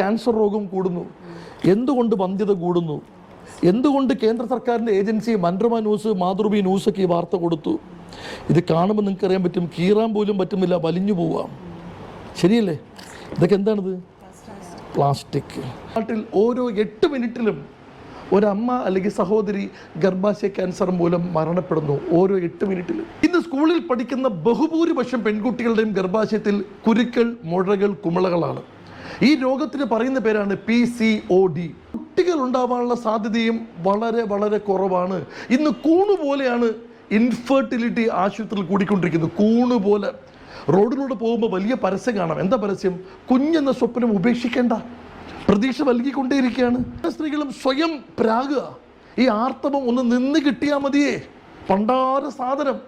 Cancer രോഗം കൂടുന്നു? എന്തുകൊണ്ട് വന്ധ്യത കൂടുന്നു? എന്തുകൊണ്ട് കേന്ദ്ര സർക്കാരിൻ്റെ ഏജൻസി മനോരമ ന്യൂസ്, മാതൃഭൂമി ന്യൂസൊക്കെ ഈ വാർത്ത കൊടുത്തു? ഇത് കാണുമ്പോൾ നിങ്ങൾക്ക് അറിയാൻ പറ്റും, കീറാൻ പോലും പറ്റുന്നില്ല, വലിഞ്ഞു പോവാം. ശരിയല്ലേ? ഇതൊക്കെ എന്താണിത്? പ്ലാസ്റ്റിക്. നാട്ടിൽ ഓരോ 8 മിനിറ്റിലും ഒരമ്മ അല്ലെങ്കിൽ സഹോദരി ഗർഭാശയ ക്യാൻസർ മൂലം മരണപ്പെടുന്നു. ഓരോ 8 മിനിറ്റിലും. ഇന്ന് സ്കൂളിൽ പഠിക്കുന്ന ബഹുഭൂരിപക്ഷം പെൺകുട്ടികളുടെയും ഗർഭാശയത്തിൽ കുരുക്കൾ, മുഴകൾ, കുമിളകളാണ്. ഈ രോഗത്തിന് പറയുന്ന പേരാണ് PCOD. കുട്ടികൾ ഉണ്ടാവാനുള്ള സാധ്യതയും വളരെ വളരെ കുറവാണ്. ഇന്ന് കൂണുപോലെയാണ് ഇൻഫെർട്ടിലിറ്റി ആശുപത്രിയിൽ കൂടിക്കൊണ്ടിരിക്കുന്നത്. കൂണുപോലെ. റോഡിലൂടെ പോകുമ്പോൾ വലിയ പരസ്യം കാണാം. എന്താ പരസ്യം? കുഞ്ഞെന്ന സ്വപ്നം ഉപേക്ഷിക്കേണ്ട, പ്രതീക്ഷ നൽകിക്കൊണ്ടേയിരിക്കുകയാണ്. സ്ത്രീകളും സ്വയം പ്രാകുക. ഈ ആർത്തവം ഒന്ന് നിന്ന് കിട്ടിയാൽ മതിയേ, പണ്ടാര സാധനം,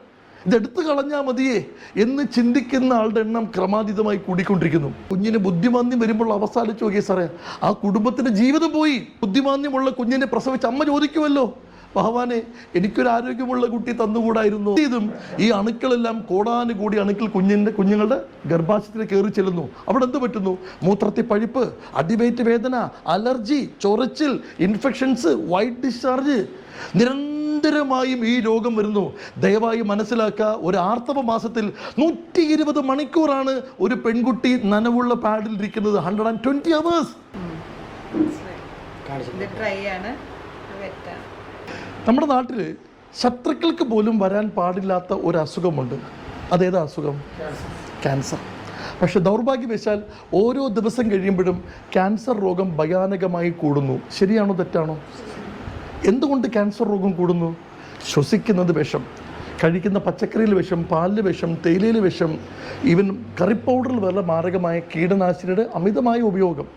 ഇതെടുത്ത് കളഞ്ഞാൽ മതിയേ എന്ന് ചിന്തിക്കുന്ന ആളുടെ എണ്ണം ക്രമാതീതമായി കൂടിക്കൊണ്ടിരിക്കുന്നു. കുഞ്ഞിന് ബുദ്ധിമാന്ദ്യം വരുമ്പോൾ അവസാനിച്ച് നോക്കിയേ സാറേ, ആ കുടുംബത്തിൻ്റെ ജീവിതം പോയി. ബുദ്ധിമാന്ദ്യമുള്ള കുഞ്ഞിനെ പ്രസവിച്ച് അമ്മ ചോദിക്കുമല്ലോ, ഭഗവാനെ എനിക്കൊരു ആരോഗ്യമുള്ള കുട്ടി തന്നുകൂടായിരുന്നു. ഇതും ഈ അണുക്കളെല്ലാം കോടാനുകൂടി അണുക്കൾ കുഞ്ഞുങ്ങളുടെ ഗർഭാശയത്തിൽ കയറി ചെല്ലുന്നു. അവിടെ എന്ത് പറ്റുന്നു? മൂത്രത്തിൽ പഴുപ്പ്, അടിവയറ്റ് വേദന, അലർജി, ചൊറിച്ചിൽ, ഇൻഫെക്ഷൻസ്, വൈറ്റ് ഡിസ്ചാർജ്, നിരന്തരമായും ഈ രോഗം വരുന്നു. ദയവായി മനസ്സിലാക്കുക, ഒരു ആർത്തവ മാസത്തിൽ 120 മണിക്കൂറാണ് ഒരു പെൺകുട്ടി നനവുള്ള പാഡിൽ ഇരിക്കുന്നത്. 120 hours. നമ്മുടെ നാട്ടിൽ ശത്രുക്കൾക്ക് പോലും വരാൻ പാടില്ലാത്ത ഒരു അസുഖമുണ്ട്. അതേതാ അസുഖം? ക്യാൻസർ. പക്ഷെ ദൗർഭാഗ്യവശാൽ ഓരോ ദിവസം കഴിയുമ്പോഴും ക്യാൻസർ രോഗം ഭയാനകമായി കൂടുന്നു. ശരിയാണോ തെറ്റാണോ? എന്തുകൊണ്ട് ക്യാൻസർ രോഗം കൂടുന്നു? ശ്വസിക്കുന്നത് വിഷം, കഴിക്കുന്ന പച്ചക്കറിയിൽ വിഷം, പാലിൽ വിഷം, തേയിലയിൽ വിഷം, ഈവൻ കറി പൗഡറിൽ വരെ മാരകമായ കീടനാശിനിയുടെ അമിതമായ ഉപയോഗം.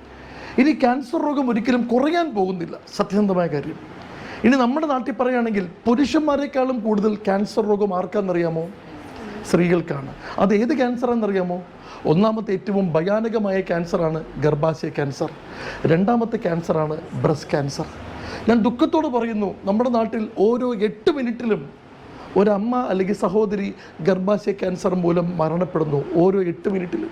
ഇനി ക്യാൻസർ രോഗം ഒരിക്കലും കുറയാൻ പോകുന്നില്ല, സത്യസന്ധമായ കാര്യം. ഇനി നമ്മുടെ നാട്ടിൽ പറയുകയാണെങ്കിൽ പുരുഷന്മാരെക്കാളും കൂടുതൽ ക്യാൻസർ രോഗം ആർക്കാണെന്നറിയാമോ? സ്ത്രീകൾക്കാണ്. അത് ഏത് ക്യാൻസറാണെന്നറിയാമോ? ഒന്നാമത്തെ ഏറ്റവും ഭയാനകമായ ക്യാൻസറാണ് ഗർഭാശയ ക്യാൻസർ. രണ്ടാമത്തെ ക്യാൻസറാണ് ബ്രസ്റ്റ് ക്യാൻസർ. ഞാൻ ദുഃഖത്തോട് പറയുന്നു, നമ്മുടെ നാട്ടിൽ ഓരോ 8 മിനിറ്റിലും ഒരമ്മ അല്ലെങ്കിൽ സഹോദരി ഗർഭാശയ ക്യാൻസർ മൂലം മരണപ്പെടുന്നു. ഓരോ 8 മിനിറ്റിലും.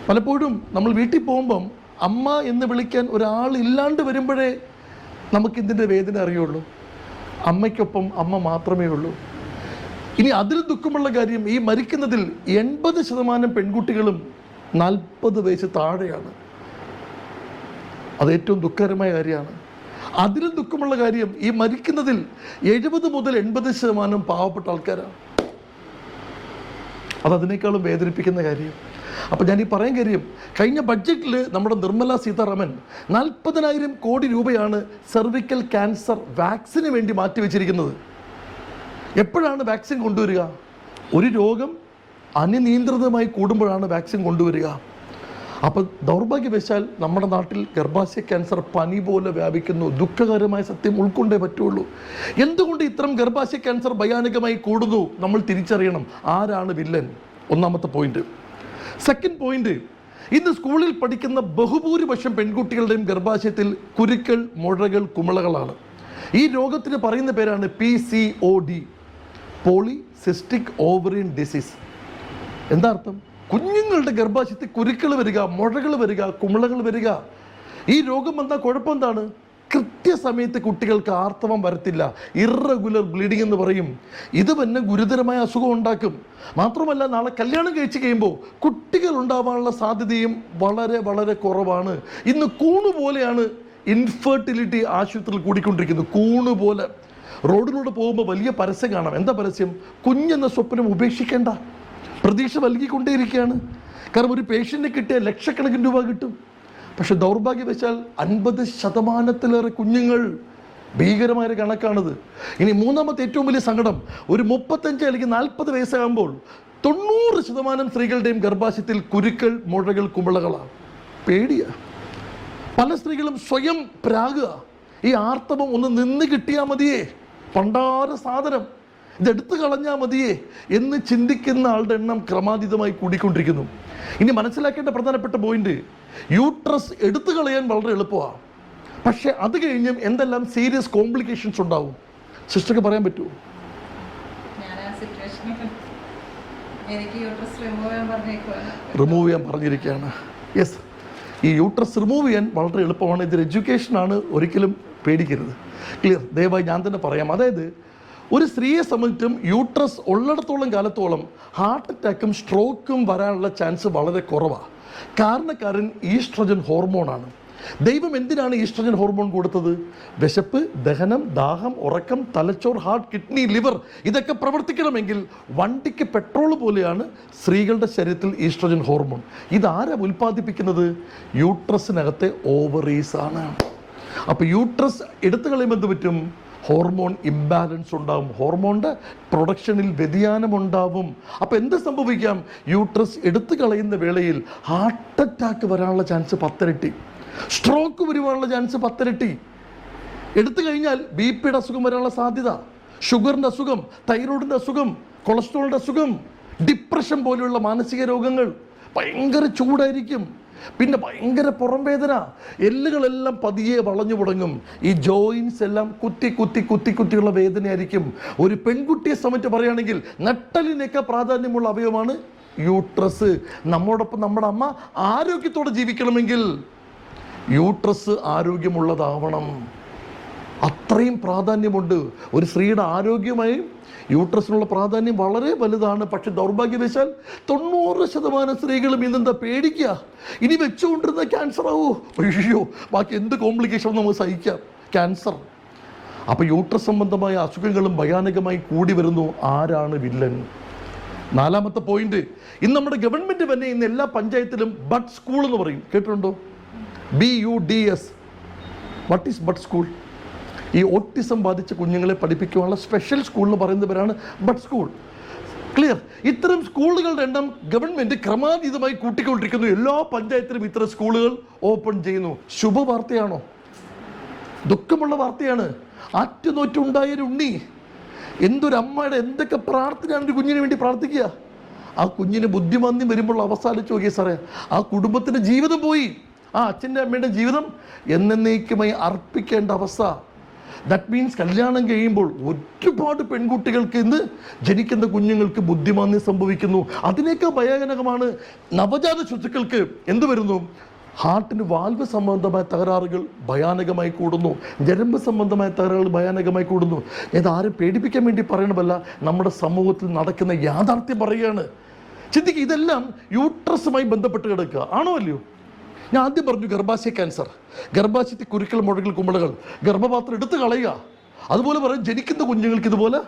പലപ്പോഴും നമ്മൾ വീട്ടിൽ പോകുമ്പം അമ്മ എന്ന് വിളിക്കാൻ ഒരാൾ ഇല്ലാണ്ട് വരുമ്പോഴേ നമുക്കിതിൻ്റെ വേദന അറിയുള്ളൂ. അമ്മയ്ക്കൊപ്പം അമ്മ മാത്രമേ ഉള്ളൂ. ഇനി അതിൽ ദുഃഖമുള്ള കാര്യം, ഈ മരിക്കുന്നതിൽ 80% പെൺകുട്ടികളും 40 വയസ്സ് താഴെയാണ്. അത് ഏറ്റവും ദുഃഖകരമായ കാര്യമാണ്. അതിലും ദുഃഖമുള്ള കാര്യം, ഈ മരിക്കുന്നതിൽ 70 മുതൽ 80% പാവപ്പെട്ട ആൾക്കാരാണ്. അതതിനേക്കാളും വേദനിപ്പിക്കുന്ന കാര്യം. അപ്പോൾ ഞാൻ ഈ പറയാൻ കാര്യം, കഴിഞ്ഞ ബഡ്ജറ്റിൽ നമ്മുടെ നിർമ്മല സീതാരാമൻ 40,000 കോടി രൂപയാണ് സെർവിക്കൽ ക്യാൻസർ വാക്സിന് വേണ്ടി മാറ്റിവെച്ചിരിക്കുന്നത്. എപ്പോഴാണ് വാക്സിൻ കൊണ്ടുവരിക? ഒരു രോഗം അനിയന്ത്രിതമായി കൂടുമ്പോഴാണ് വാക്സിൻ കൊണ്ടുവരിക. അപ്പോൾ ദൗർഭാഗ്യവശാൽ നമ്മുടെ നാട്ടിൽ ഗർഭാശയ ക്യാൻസർ പനി പോലെ വ്യാപിക്കുന്നു. ദുഃഖകരമായ സത്യം ഉൾക്കൊണ്ടേ പറ്റുള്ളൂ. എന്തുകൊണ്ട് ഇത്തരം ഗർഭാശയ ക്യാൻസർ ഭയാനകമായി കൂടുന്നു? നമ്മൾ തിരിച്ചറിയണം ആരാണ് വില്ലൻ. ഒന്നാമത്തെ പോയിന്റ്. സെക്കൻഡ് പോയിന്റ്, ഇന്ന് സ്കൂളിൽ പഠിക്കുന്ന ബഹുഭൂരിപക്ഷം പെൺകുട്ടികളുടെയും ഗർഭാശയത്തിൽ കുരുക്കൾ, മുഴകൾ, കുമിളകളാണ്. ഈ രോഗത്തിന് പറയുന്ന പേരാണ് PCOD, പോളിസിസ്റ്റിക് ഓവറിയൻ ഡിസീസ്. എന്താ അർത്ഥം? കുഞ്ഞുങ്ങളുടെ ഗർഭാശയത്തിൽ കുരുക്കൾ വരിക, മുഴകൾ വരിക, കുമിളകൾ വരിക. ഈ രോഗം വന്നാൽ കുഴപ്പം എന്താണ്? കൃത്യസമയത്ത് കുട്ടികൾക്ക് ആർത്തവം വരത്തില്ല. ഇറഗുലർ ബ്ലീഡിംഗ് എന്ന് പറയും. ഇത് തന്നെ ഗുരുതരമായ അസുഖം ഉണ്ടാക്കും. മാത്രമല്ല, നാളെ കല്യാണം കഴിച്ച് കഴിയുമ്പോൾ കുട്ടികൾ ഉണ്ടാവാനുള്ള സാധ്യതയും വളരെ വളരെ കുറവാണ്. ഇന്ന് കൂണുപോലെയാണ് ഇൻഫെർട്ടിലിറ്റി ആശുപത്രിയിൽ കൂടിക്കൊണ്ടിരിക്കുന്നത്. കൂണുപോലെ. റോഡിലൂടെ പോകുമ്പോൾ വലിയ പരസ്യം കാണാം. എന്താ പരസ്യം? കുഞ്ഞെന്ന സ്വപ്നം ഉപേക്ഷിക്കേണ്ട, പ്രതീക്ഷ നൽകിക്കൊണ്ടേയിരിക്കുകയാണ്. കാരണം ഒരു പേഷ്യൻറ്റിനെ കിട്ടിയ ലക്ഷക്കണക്കിന് രൂപ കിട്ടും. പക്ഷെ ദൗർഭാഗ്യവശാൽ 50%-ലേറെ കുഞ്ഞുങ്ങൾ, ഭീകരമായൊരു കണക്കാണിത്. ഇനി മൂന്നാമത്തെ ഏറ്റവും വലിയ സങ്കടം, ഒരു 35 അല്ലെങ്കിൽ 40 വയസ്സാകുമ്പോൾ 90% സ്ത്രീകളുടെയും ഗർഭാശയത്തിൽ കുരുക്കൾ, മുഴകൾ, കുമിളകളാണ്. പേടിയാണ്. പല സ്ത്രീകളും സ്വയം പ്രാകുക. ഈ ആർത്തവം ഒന്ന് നിന്ന് കിട്ടിയാൽ മതിയേ, പണ്ടാര സാധനം, ഇതെടുത്ത് കളഞ്ഞാൽ മതിയേ എന്ന് ചിന്തിക്കുന്ന ആളുടെ എണ്ണം ക്രമാതീതമായി കൂടിക്കൊണ്ടിരിക്കുന്നു. ഇനി മനസ്സിലാക്കേണ്ട പ്രധാനപ്പെട്ട പോയിന്റ്, യൂട്രസ് എടുത്തു കളയാൻ വളരെ എളുപ്പമാണ്. പക്ഷെ അത് കഴിഞ്ഞും എന്തെല്ലാം സീരിയസ് കോംപ്ലിക്കേഷൻസ് ഉണ്ടാവും. സിസ്റ്റർക്ക് പറയാൻ പറ്റുമോ? റിമൂവ് ചെയ്യാൻ പറഞ്ഞിരിക്കുകയാണ്. യെസ്, ഈ യൂട്രസ് റിമൂവ് ചെയ്യാൻ വളരെ എളുപ്പമാണ്. ഇതൊരു എഡ്യൂക്കേഷനാണ്, ഒരിക്കലും പേടിക്കരുത്. ക്ലിയർ? ദയവായി ഞാൻ തന്നെ പറയാം. അതായത് ഒരു സ്ത്രീയെ സംബന്ധിച്ചും യൂട്രസ് ഉള്ളിടത്തോളം കാലത്തോളം ഹാർട്ട് അറ്റാക്കും സ്ട്രോക്കും വരാനുള്ള ചാൻസ് വളരെ കുറവാണ്. കാരണക്കാരൻ ഈസ്ട്രജൻ ഹോർമോണാണ്. ദൈവം എന്തിനാണ് ഈസ്ട്രജൻ ഹോർമോൺ കൊടുത്തത്? വിശപ്പ്, ദഹനം, ദാഹം, ഉറക്കം, തലച്ചോർ, ഹാർട്ട്, കിഡ്നി, ലിവർ ഇതൊക്കെ പ്രവർത്തിക്കണമെങ്കിൽ വണ്ടിക്ക് പെട്രോൾ പോലെയാണ് സ്ത്രീകളുടെ ശരീരത്തിൽ ഈസ്ട്രജൻ ഹോർമോൺ. ഇതാരാ ഉൽപ്പാദിപ്പിക്കുന്നത്? യൂട്രസിനകത്തെ ഓവറീസ് ആണ്. അപ്പോൾ യൂട്രസ് എടുത്തു കളയുമ്പോൾ എന്ത് പറ്റും? ഹോർമോൺ ഇംബാലൻസ് ഉണ്ടാവും, ഹോർമോണിൻ്റെ പ്രൊഡക്ഷനിൽ വ്യതിയാനമുണ്ടാവും. അപ്പോൾ എന്ത് സംഭവിക്കാം? യൂട്രസ് എടുത്തു കളയുന്ന വേളയിൽ ഹാർട്ട് അറ്റാക്ക് വരാനുള്ള ചാൻസ് 10 ഇരട്ടി, സ്ട്രോക്ക് വരുവാനുള്ള ചാൻസ് 10 ഇരട്ടി. എടുത്തു കഴിഞ്ഞാൽ BP-യുടെ അസുഖം വരാനുള്ള സാധ്യത, ഷുഗറിൻ്റെ അസുഖം, തൈറോയിഡിൻ്റെ അസുഖം, കൊളസ്ട്രോളിൻ്റെ അസുഖം, ഡിപ്രഷൻ പോലെയുള്ള മാനസിക രോഗങ്ങൾ. ഭയങ്കര ചൂടായിരിക്കും, പിന്നെ ഭയങ്കര പുറം വേദന, എല്ലുകളെല്ലാം പതിയെ വളഞ്ഞു തുടങ്ങും, ഈ ജോയിൻസ് എല്ലാം കുത്തിയുള്ള വേദനയായിരിക്കും. ഒരു പെൺകുട്ടിയെ സംബന്ധിച്ച് പറയുകയാണെങ്കിൽ നട്ടലിനൊക്കെ പ്രാധാന്യമുള്ള അവയവമാണ് യൂട്രസ്. നമ്മോടൊപ്പം നമ്മുടെ അമ്മ ആരോഗ്യത്തോടെ ജീവിക്കണമെങ്കിൽ യൂട്രസ് ആരോഗ്യമുള്ളതാവണം. അത്രയും പ്രാധാന്യമുണ്ട്. ഒരു സ്ത്രീയുടെ ആരോഗ്യമായി യൂട്രസിനുള്ള പ്രാധാന്യം വളരെ വലുതാണ്. പക്ഷെ ദൗർഭാഗ്യവശാൽ 90% സ്ത്രീകളും ഇന്നെന്താ പേടിക്കുക? ഇനി വെച്ചുകൊണ്ടിരുന്ന ക്യാൻസർ ആവോ? അയ്യോ, ബാക്കി എന്ത് കോംപ്ലിക്കേഷൻ നമുക്ക് സഹിക്കാം. ക്യാൻസർ. അപ്പോൾ യൂട്രസ് സംബന്ധമായ അസുഖങ്ങളും ഭയാനകമായി കൂടി വരുന്നു. ആരാണ് വില്ലൻ? 4ാമത്തെ പോയിന്റ്, ഇന്ന് നമ്മുടെ ഗവൺമെൻറ് തന്നെ ഇന്ന് എല്ലാ പഞ്ചായത്തിലും ബഡ് സ്കൂൾ എന്ന് പറയും. കേട്ടിട്ടുണ്ടോ? BUDS. What is bud school? ഈ ഓട്ടിസം ബാധിച്ച കുഞ്ഞുങ്ങളെ പഠിപ്പിക്കാനുള്ള സ്പെഷ്യൽ സ്കൂൾ എന്ന് പറയുന്നവരാണ് ബഡ് സ്കൂൾ. ക്ലിയർ? ഇത്തരം സ്കൂളുകളുടെ എണ്ണം ഗവൺമെൻറ് ക്രമാതീതമായി കൂട്ടിക്കൊണ്ടിരിക്കുന്നു. എല്ലാ പഞ്ചായത്തിലും ഇത്തരം സ്കൂളുകൾ ഓപ്പൺ ചെയ്യുന്നു. ശുഭവാർത്തയാണോ? ദുഃഖമുള്ള വാർത്തയാണ്. ആറ്റുനോറ്റുണ്ടായൊരു ഉണ്ണി, എന്തൊരു അമ്മയുടെ എന്തൊക്കെ പ്രാർത്ഥനയാണ് ഒരു കുഞ്ഞിന് വേണ്ടി പ്രാർത്ഥിക്കുക. ആ കുഞ്ഞിന് ബുദ്ധിമാന്ദ്യം വരുമ്പോൾ അവസാനിച്ച് നോക്കിയ സാറേ, ആ കുടുംബത്തിൻ്റെ ജീവിതം പോയി. ആ അച്ഛൻ്റെ അമ്മയുടെ ജീവിതം എന്നേക്കുമായി അർപ്പിക്കേണ്ട അവസ്ഥ. ദാറ്റ് മീൻസ് കല്യാണം കഴിയുമ്പോൾ ഒരുപാട് പെൺകുട്ടികൾക്ക് ഇന്ന് ജനിക്കുന്ന കുഞ്ഞുങ്ങൾക്ക് ബുദ്ധിമാന്ദ്യം സംഭവിക്കുന്നു. അതിനേക്കാൾ ഭയാനകമാണ് നവജാത ശിശുക്കൾക്ക് എന്ത് വരുന്നു? ഹാർട്ടിന് വാൽവ് സംബന്ധമായ തകരാറുകൾ ഭയാനകമായി കൂടുന്നു, ഞരമ്പ് സംബന്ധമായ തകരാറുകൾ ഭയാനകമായി കൂടുന്നു. ഇതാരും പേടിപ്പിക്കാൻ വേണ്ടി പറയണമല്ല, നമ്മുടെ സമൂഹത്തിൽ നടക്കുന്ന യാഥാർത്ഥ്യം പറയുകയാണ്. ചിന്തിക്കുക, ഇതെല്ലാം യൂട്രസുമായി ബന്ധപ്പെട്ട് കിടക്കുക ആണോ അല്ലയോ? ഞാൻ ആദ്യം പറഞ്ഞു ഗർഭാശയ ക്യാൻസർ, ഗർഭാശയത്തിൽ കുരുക്കൾ, മുഴകൾ, കുമിളകൾ, ഗർഭപാത്രം എടുത്ത് കളയുക. അതുപോലെ പറയും ജനിക്കുന്ന കുഞ്ഞുങ്ങൾക്ക് ഇതുപോലെ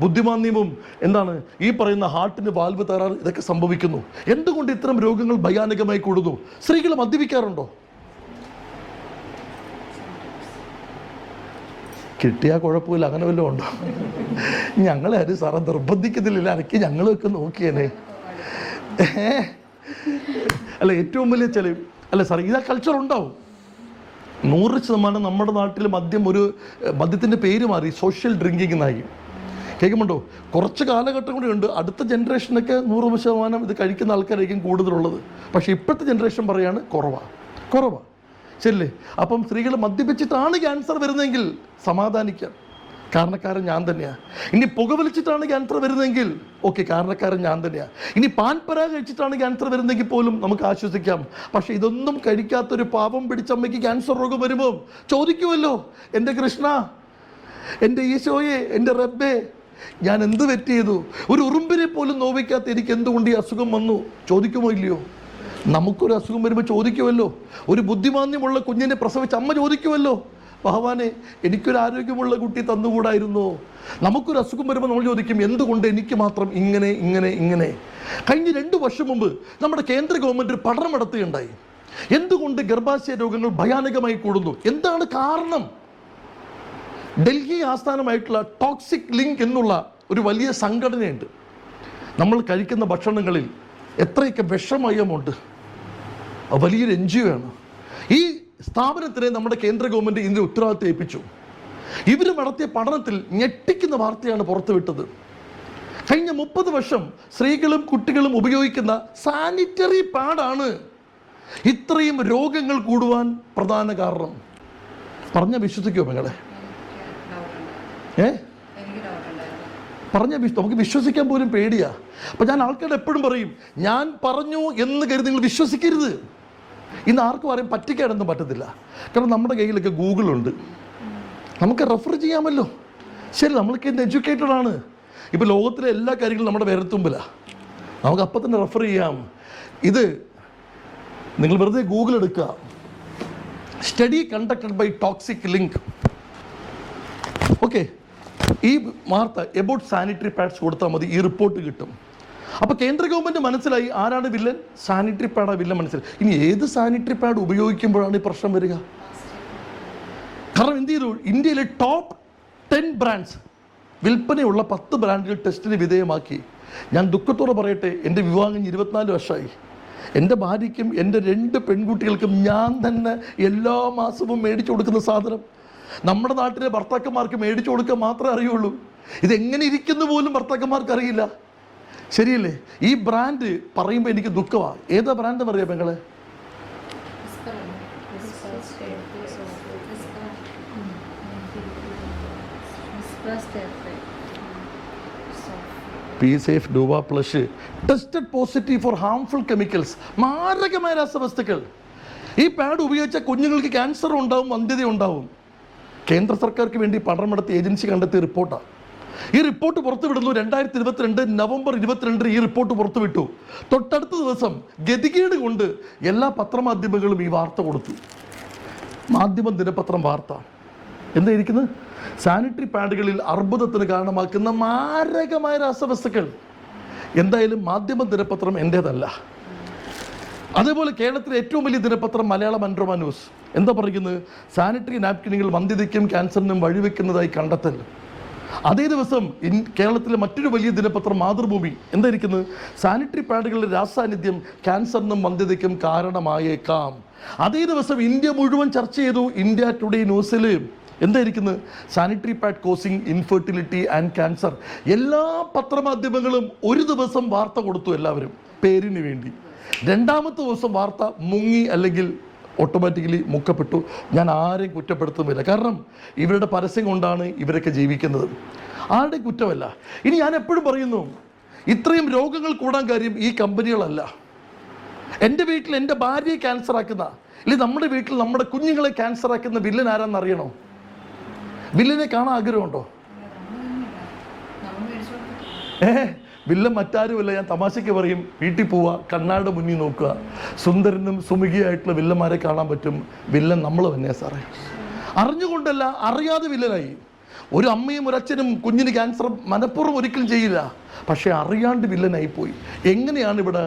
ബുദ്ധിമാന്ദ്യവും എന്താണ് ഈ പറയുന്ന ഹാർട്ടിന് വാൽവ് തകരാറ് ഇതൊക്കെ സംഭവിക്കുന്നു. എന്തുകൊണ്ട് ഇത്തരം രോഗങ്ങൾ ഭയാനകമായി കൂടുന്നു? സ്ത്രീകൾ മദ്യപിക്കാറുണ്ടോ? കിട്ടിയാൽ കുഴപ്പമില്ല, അങ്ങനെ വല്ലതും ഉണ്ടോ? ഞങ്ങളാരും സാറേ നിർബന്ധിക്കുന്നില്ല, എനിക്ക് ഞങ്ങളൊക്കെ നോക്കിയേനെ. അല്ല, ഏറ്റവും വലിയ ചെലവ് അല്ല സാറേ, ഇതാ കൾച്ചർ ഉണ്ടാവും. 100% നമ്മുടെ നാട്ടിൽ മദ്യത്തിൻ്റെ പേര് മാറി സോഷ്യൽ ഡ്രിങ്കിങ് എന്നായി. കേൾക്കുന്നുണ്ടോ? കുറച്ച് കാലഘട്ടം കൂടി ഉണ്ട്, അടുത്ത ജനറേഷനൊക്കെ 100% ഇത് കഴിക്കുന്ന ആൾക്കാരായിരിക്കും കൂടുതലുള്ളത്. പക്ഷേ ഇപ്പോഴത്തെ ജനറേഷൻ പറയാണ് കുറവാണ്. ശരിയല്ലേ? അപ്പം സ്ത്രീകൾ മദ്യപിച്ചിട്ടാണ് ക്യാൻസർ വരുന്നതെങ്കിൽ സമാധാനിക്കാം, കാരണക്കാരൻ ഞാൻ തന്നെയാണ്. ഇനി പുകവലിച്ചിട്ടാണ് ക്യാൻസർ വരുന്നതെങ്കിൽ ഓക്കെ, കാരണക്കാരൻ ഞാൻ തന്നെയാണ്. ഇനി പാൻപര കഴിച്ചിട്ടാണ് ക്യാൻസർ വരുന്നതെങ്കിൽ പോലും നമുക്ക് ആശ്വസിക്കാം. പക്ഷേ ഇതൊന്നും കഴിക്കാത്തൊരു പാപം പിടിച്ചമ്മയ്ക്ക് ക്യാൻസർ രോഗം വരുമ്പോൾ ചോദിക്കുമല്ലോ, എൻ്റെ കൃഷ്ണ, എൻ്റെ ഈശോയെ, എൻ്റെ റബ്ബേ, ഞാൻ എന്ത് തെറ്റ് ചെയ്തു? ഒരു ഉറുമ്പിനെ പോലും നോവിക്കാത്ത എനിക്ക് എന്തുകൊണ്ട് ഈ അസുഖം വന്നു? ചോദിക്കുമോ ഇല്ലയോ? നമുക്കൊരു അസുഖം വരുമ്പോൾ ചോദിക്കുമല്ലോ. ഒരു ബുദ്ധിമാന്ദ്യമുള്ള കുഞ്ഞിനെ പ്രസവിച്ച അമ്മ ചോദിക്കുമല്ലോ, ഭഗവാനെ, എനിക്കൊരു ആരോഗ്യമുള്ള കുട്ടി തന്നുകൂടായിരുന്നോ? നമുക്കൊരു അസുഖം വരുമ്പോൾ നമ്മൾ ചോദിക്കും, എന്തുകൊണ്ട് എനിക്ക് മാത്രം ഇങ്ങനെ. കഴിഞ്ഞ 2 വർഷം മുമ്പ് നമ്മുടെ കേന്ദ്ര ഗവൺമെൻറ് ഒരു പഠനം നടത്തുകയുണ്ടായി. എന്തുകൊണ്ട് ഗർഭാശയ രോഗങ്ങൾ ഭയാനകമായി കൂടുന്നു? എന്താണ് കാരണം? ഡൽഹി ആസ്ഥാനമായിട്ടുള്ള ടോക്സിക് ലിങ്ക് എന്നുള്ള ഒരു വലിയ സംഘടനയുണ്ട്. നമ്മൾ കഴിക്കുന്ന ഭക്ഷണങ്ങളിൽ എത്രയൊക്കെ വിഷമയമുണ്ട്, വലിയൊരു NGO ആണ്. ഈ സ്ഥാപനത്തിനെ നമ്മുടെ കേന്ദ്ര ഗവൺമെൻറ് ഇതിൻ്റെ ഉത്തരവാദിത്വം ഏൽപ്പിച്ചു. ഇവർ നടത്തിയ പഠനത്തിൽ ഞെട്ടിക്കുന്ന വാർത്തയാണ് പുറത്തുവിട്ടത്. കഴിഞ്ഞ 30 വർഷം സ്ത്രീകളും കുട്ടികളും ഉപയോഗിക്കുന്ന സാനിറ്ററി പാഡാണ് ഇത്രയും രോഗങ്ങൾ കൂടുവാൻ പ്രധാന കാരണം. പറഞ്ഞ വിശ്വസിക്കുമോ നിങ്ങളെ? നമുക്ക് വിശ്വസിക്കാൻ പോലും പേടിയാ. അപ്പം ഞാൻ ആൾക്കാരോട് എപ്പോഴും പറയും, ഞാൻ പറഞ്ഞു എന്ന് കരുതി നിങ്ങൾ വിശ്വസിക്കരുത്. ഇന്ന് ആർക്കും ആരെയും പറ്റിക്കാനൊന്നും പറ്റത്തില്ല. കാരണം നമ്മുടെ കയ്യിലൊക്കെ ഗൂഗിളുണ്ട്, നമുക്ക് റെഫർ ചെയ്യാമല്ലോ. ശരി, നമ്മൾക്ക് ഇന്ന് എഡ്യൂക്കേറ്റഡ് ആണ്. ഇപ്പോൾ ലോകത്തിലെ എല്ലാ കാര്യങ്ങളും നമ്മുടെ വിരൽത്തുമ്പിലാണ്, നമുക്ക് അപ്പം തന്നെ റെഫർ ചെയ്യാം. ഇത് നിങ്ങൾ വെറുതെ ഗൂഗിൾ എടുക്കുക, study conducted by toxic link. Okay, ഈ വാർത്ത എബൌട്ട് സാനിറ്ററി പാഡ്സ് കൊടുത്താൽ മതി, ഈ റിപ്പോർട്ട് കിട്ടും. അപ്പോൾ കേന്ദ്ര ഗവൺമെൻറ് മനസ്സിലായി ആരാണ് വില്ലൻ, സാനിറ്ററി പാഡാണ് വില്ലൻ മനസ്സിലായി. ഇനി ഏത് സാനിറ്ററി പാഡ് ഉപയോഗിക്കുമ്പോഴാണ് ഈ പ്രശ്നം വരിക? കാരണം എന്ത് ചെയ്തു, ഇന്ത്യയിലെ ടോപ്പ് 10 ബ്രാൻഡ്സ്, വിൽപ്പനയുള്ള 10 ബ്രാൻഡുകൾ ടെസ്റ്റിന് വിധേയമാക്കി. ഞാൻ ദുഃഖത്തോടെ പറയട്ടെ, എൻ്റെ വിവാഹം 24 വർഷമായി. എൻ്റെ ഭാര്യയ്ക്കും എൻ്റെ 2 പെൺകുട്ടികൾക്കും ഞാൻ തന്നെ എല്ലാ മാസവും മേടിച്ചു കൊടുക്കുന്ന സാധനം നമ്മുടെ നാട്ടിലെ ഭർത്താക്കന്മാർക്ക് മേടിച്ചു കൊടുക്കാൻ മാത്രമേ അറിയുള്ളൂ. ഇതെങ്ങനെ ഇരിക്കുന്നു പോലും ഭർത്താക്കന്മാർക്ക് അറിയില്ല. ശരിയല്ലേ? ഈ ബ്രാൻഡ് പറയുമ്പോൾ എനിക്ക് ദുഃഖമാണ്. ഏതാ ബ്രാൻഡ് എന്നറിയാം പെങ്ങളെ? പി സേഫ് ഡൂവ plus tested positive for harmful chemicals, മാരകമായ രാസവസ്തുക്കൾ. ഈ പാഡ് ഉപയോഗിച്ച കുഞ്ഞുങ്ങൾക്ക് ക്യാൻസർ ഉണ്ടാവും, വന്ധ്യത ഉണ്ടാവും. കേന്ദ്ര സർക്കാർക്ക് വേണ്ടി പഠനം നടത്തിയ ഏജൻസി കണ്ടെത്തിയ റിപ്പോർട്ടാണ്. ഈ റിപ്പോർട്ട് പുറത്തുവിടുന്നു 2022 നവംബർ 22 ഈ റിപ്പോർട്ട് പുറത്തുവിട്ടു. തൊട്ടടുത്ത ദിവസം ഗതികേട് കൊണ്ട് എല്ലാ പത്രമാധ്യമങ്ങളും ഈ വാർത്ത കൊടുത്തു. മാധ്യമം ദിനപത്രം വാർത്ത എന്തായിരിക്കുന്നത്? സാനിറ്ററി പാഡുകളിൽ അർബുദത്തിന് കാരണമാക്കുന്ന മാരകമായ രാസവസ്തുക്കൾ. എന്തായാലും മാധ്യമ ദിനപത്രം എൻ്റേതല്ല. അതേപോലെ കേരളത്തിലെ ഏറ്റവും വലിയ ദിനപത്രം മലയാള മനോരമ ന്യൂസ് എന്താ പറയുന്നത്? സാനിറ്ററി നാപ്കിനുകൾ വന്ധ്യതയ്ക്കും ക്യാൻസറിനും വഴിവെക്കുന്നതായി കണ്ടെത്തൽ. അതേ ദിവസം കേരളത്തിലെ മറ്റൊരു വലിയ ദിനപത്രം മാതൃഭൂമി എന്തായിരിക്കുന്നത്? സാനിറ്ററി പാഡുകളുടെ രാസാന്നിധ്യം ക്യാൻസറിനും വന്ധ്യതയ്ക്കും കാരണമായേക്കാം. അതേ ദിവസം ഇന്ത്യ മുഴുവൻ ചർച്ച ചെയ്തു. ഇന്ത്യ ടുഡേ ന്യൂസിൽ എന്തായിരിക്കുന്നത്? Sanitary pad causing infertility and cancer. എല്ലാ പത്രമാധ്യമങ്ങളും ഒരു ദിവസം വാർത്ത കൊടുത്തു, എല്ലാവരും പേരിന് വേണ്ടി. രണ്ടാമത്തെ ദിവസം വാർത്ത മുങ്ങി, അല്ലെങ്കിൽ ഓട്ടോമാറ്റിക്കലി മുക്കപ്പെട്ടു. ഞാൻ ആരെയും കുറ്റപ്പെടുത്തുന്നില്ല, കാരണം ഇവരുടെ പരസ്യം കൊണ്ടാണ് ഇവരൊക്കെ ജീവിക്കുന്നത്. ആരുടെയും കുറ്റമല്ല. ഇനി ഞാൻ എപ്പോഴും പറയുന്നു, ഇത്രയും രോഗങ്ങൾ കൂടാൻ കാര്യം ഈ കമ്പനികളല്ല. എൻ്റെ വീട്ടിൽ എൻ്റെ ഭാര്യയെ ക്യാൻസർ ആക്കുന്ന, അല്ലെങ്കിൽ നമ്മുടെ വീട്ടിൽ നമ്മുടെ കുഞ്ഞുങ്ങളെ ക്യാൻസർ ആക്കുന്ന വില്ലൻ ആരാന്ന് അറിയണോ? വില്ലനെ കാണാൻ ആഗ്രഹമുണ്ടോ? വില്ലൻ മറ്റാരുമല്ല. ഞാൻ തമാശയ്ക്ക് പറയും, വീട്ടിൽ പോവുക, കണ്ണാടിയുടെ മുന്നിൽ നോക്കുക, സുന്ദരനും സുമുഖിയായിട്ടുള്ള വില്ലന്മാരെ കാണാൻ പറ്റും. വില്ലൻ നമ്മൾ തന്നെ സാറേ. അറിഞ്ഞുകൊണ്ടല്ല, അറിയാതെ വില്ലനായി. ഒരു അമ്മയും ഒരു അച്ഛനും കുഞ്ഞിന് ക്യാൻസർ മനഃപൂർവ്വം ഒരിക്കലും ചെയ്യില്ല, പക്ഷേ അറിയാണ്ട് വില്ലനായിപ്പോയി. എങ്ങനെയാണ് ഇവിടെ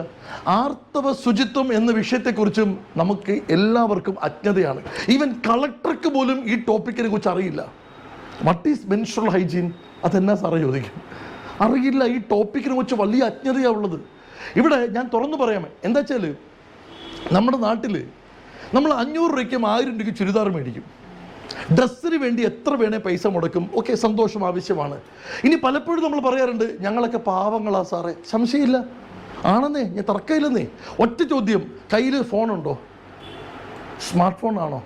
ആർത്തവ ശുചിത്വം എന്ന വിഷയത്തെക്കുറിച്ചും നമുക്ക് എല്ലാവർക്കും അജ്ഞതയാണ്. ഈവൻ കളക്ടർക്ക് പോലും ഈ ടോപ്പിക്കിനെ കുറിച്ച് അറിയില്ല. What is menstrual hygiene? അതെന്നാ സാറേ ചോദിക്കും, അറിയില്ല. ഈ ടോപ്പിക്കിനെ കുറിച്ച് വലിയ അജ്ഞതയാണ് ഉള്ളത്. ഇവിടെ ഞാൻ തുറന്നു പറയാമേ, എന്താ വെച്ചാൽ നമ്മുടെ നാട്ടിൽ നമ്മൾ 500 രൂപയ്ക്കും 1000 രൂപയ്ക്ക് ചുരിദാർ മേടിക്കും. ഡ്രസ്സിന് വേണ്ടി എത്ര വേണേൽ പൈസ മുടക്കും. ഓക്കെ, സന്തോഷം, ആവശ്യമാണ്. ഇനി പലപ്പോഴും നമ്മൾ പറയാറുണ്ട്, ഞങ്ങളൊക്കെ പാവങ്ങളാ സാറേ. സംശയമില്ല, ആണെന്നേ, ഞാൻ തർക്കമില്ലെന്നേ. ഒറ്റ ചോദ്യം, കയ്യിൽ ഫോണുണ്ടോ? സ്മാർട്ട് ഫോൺ ആണോ?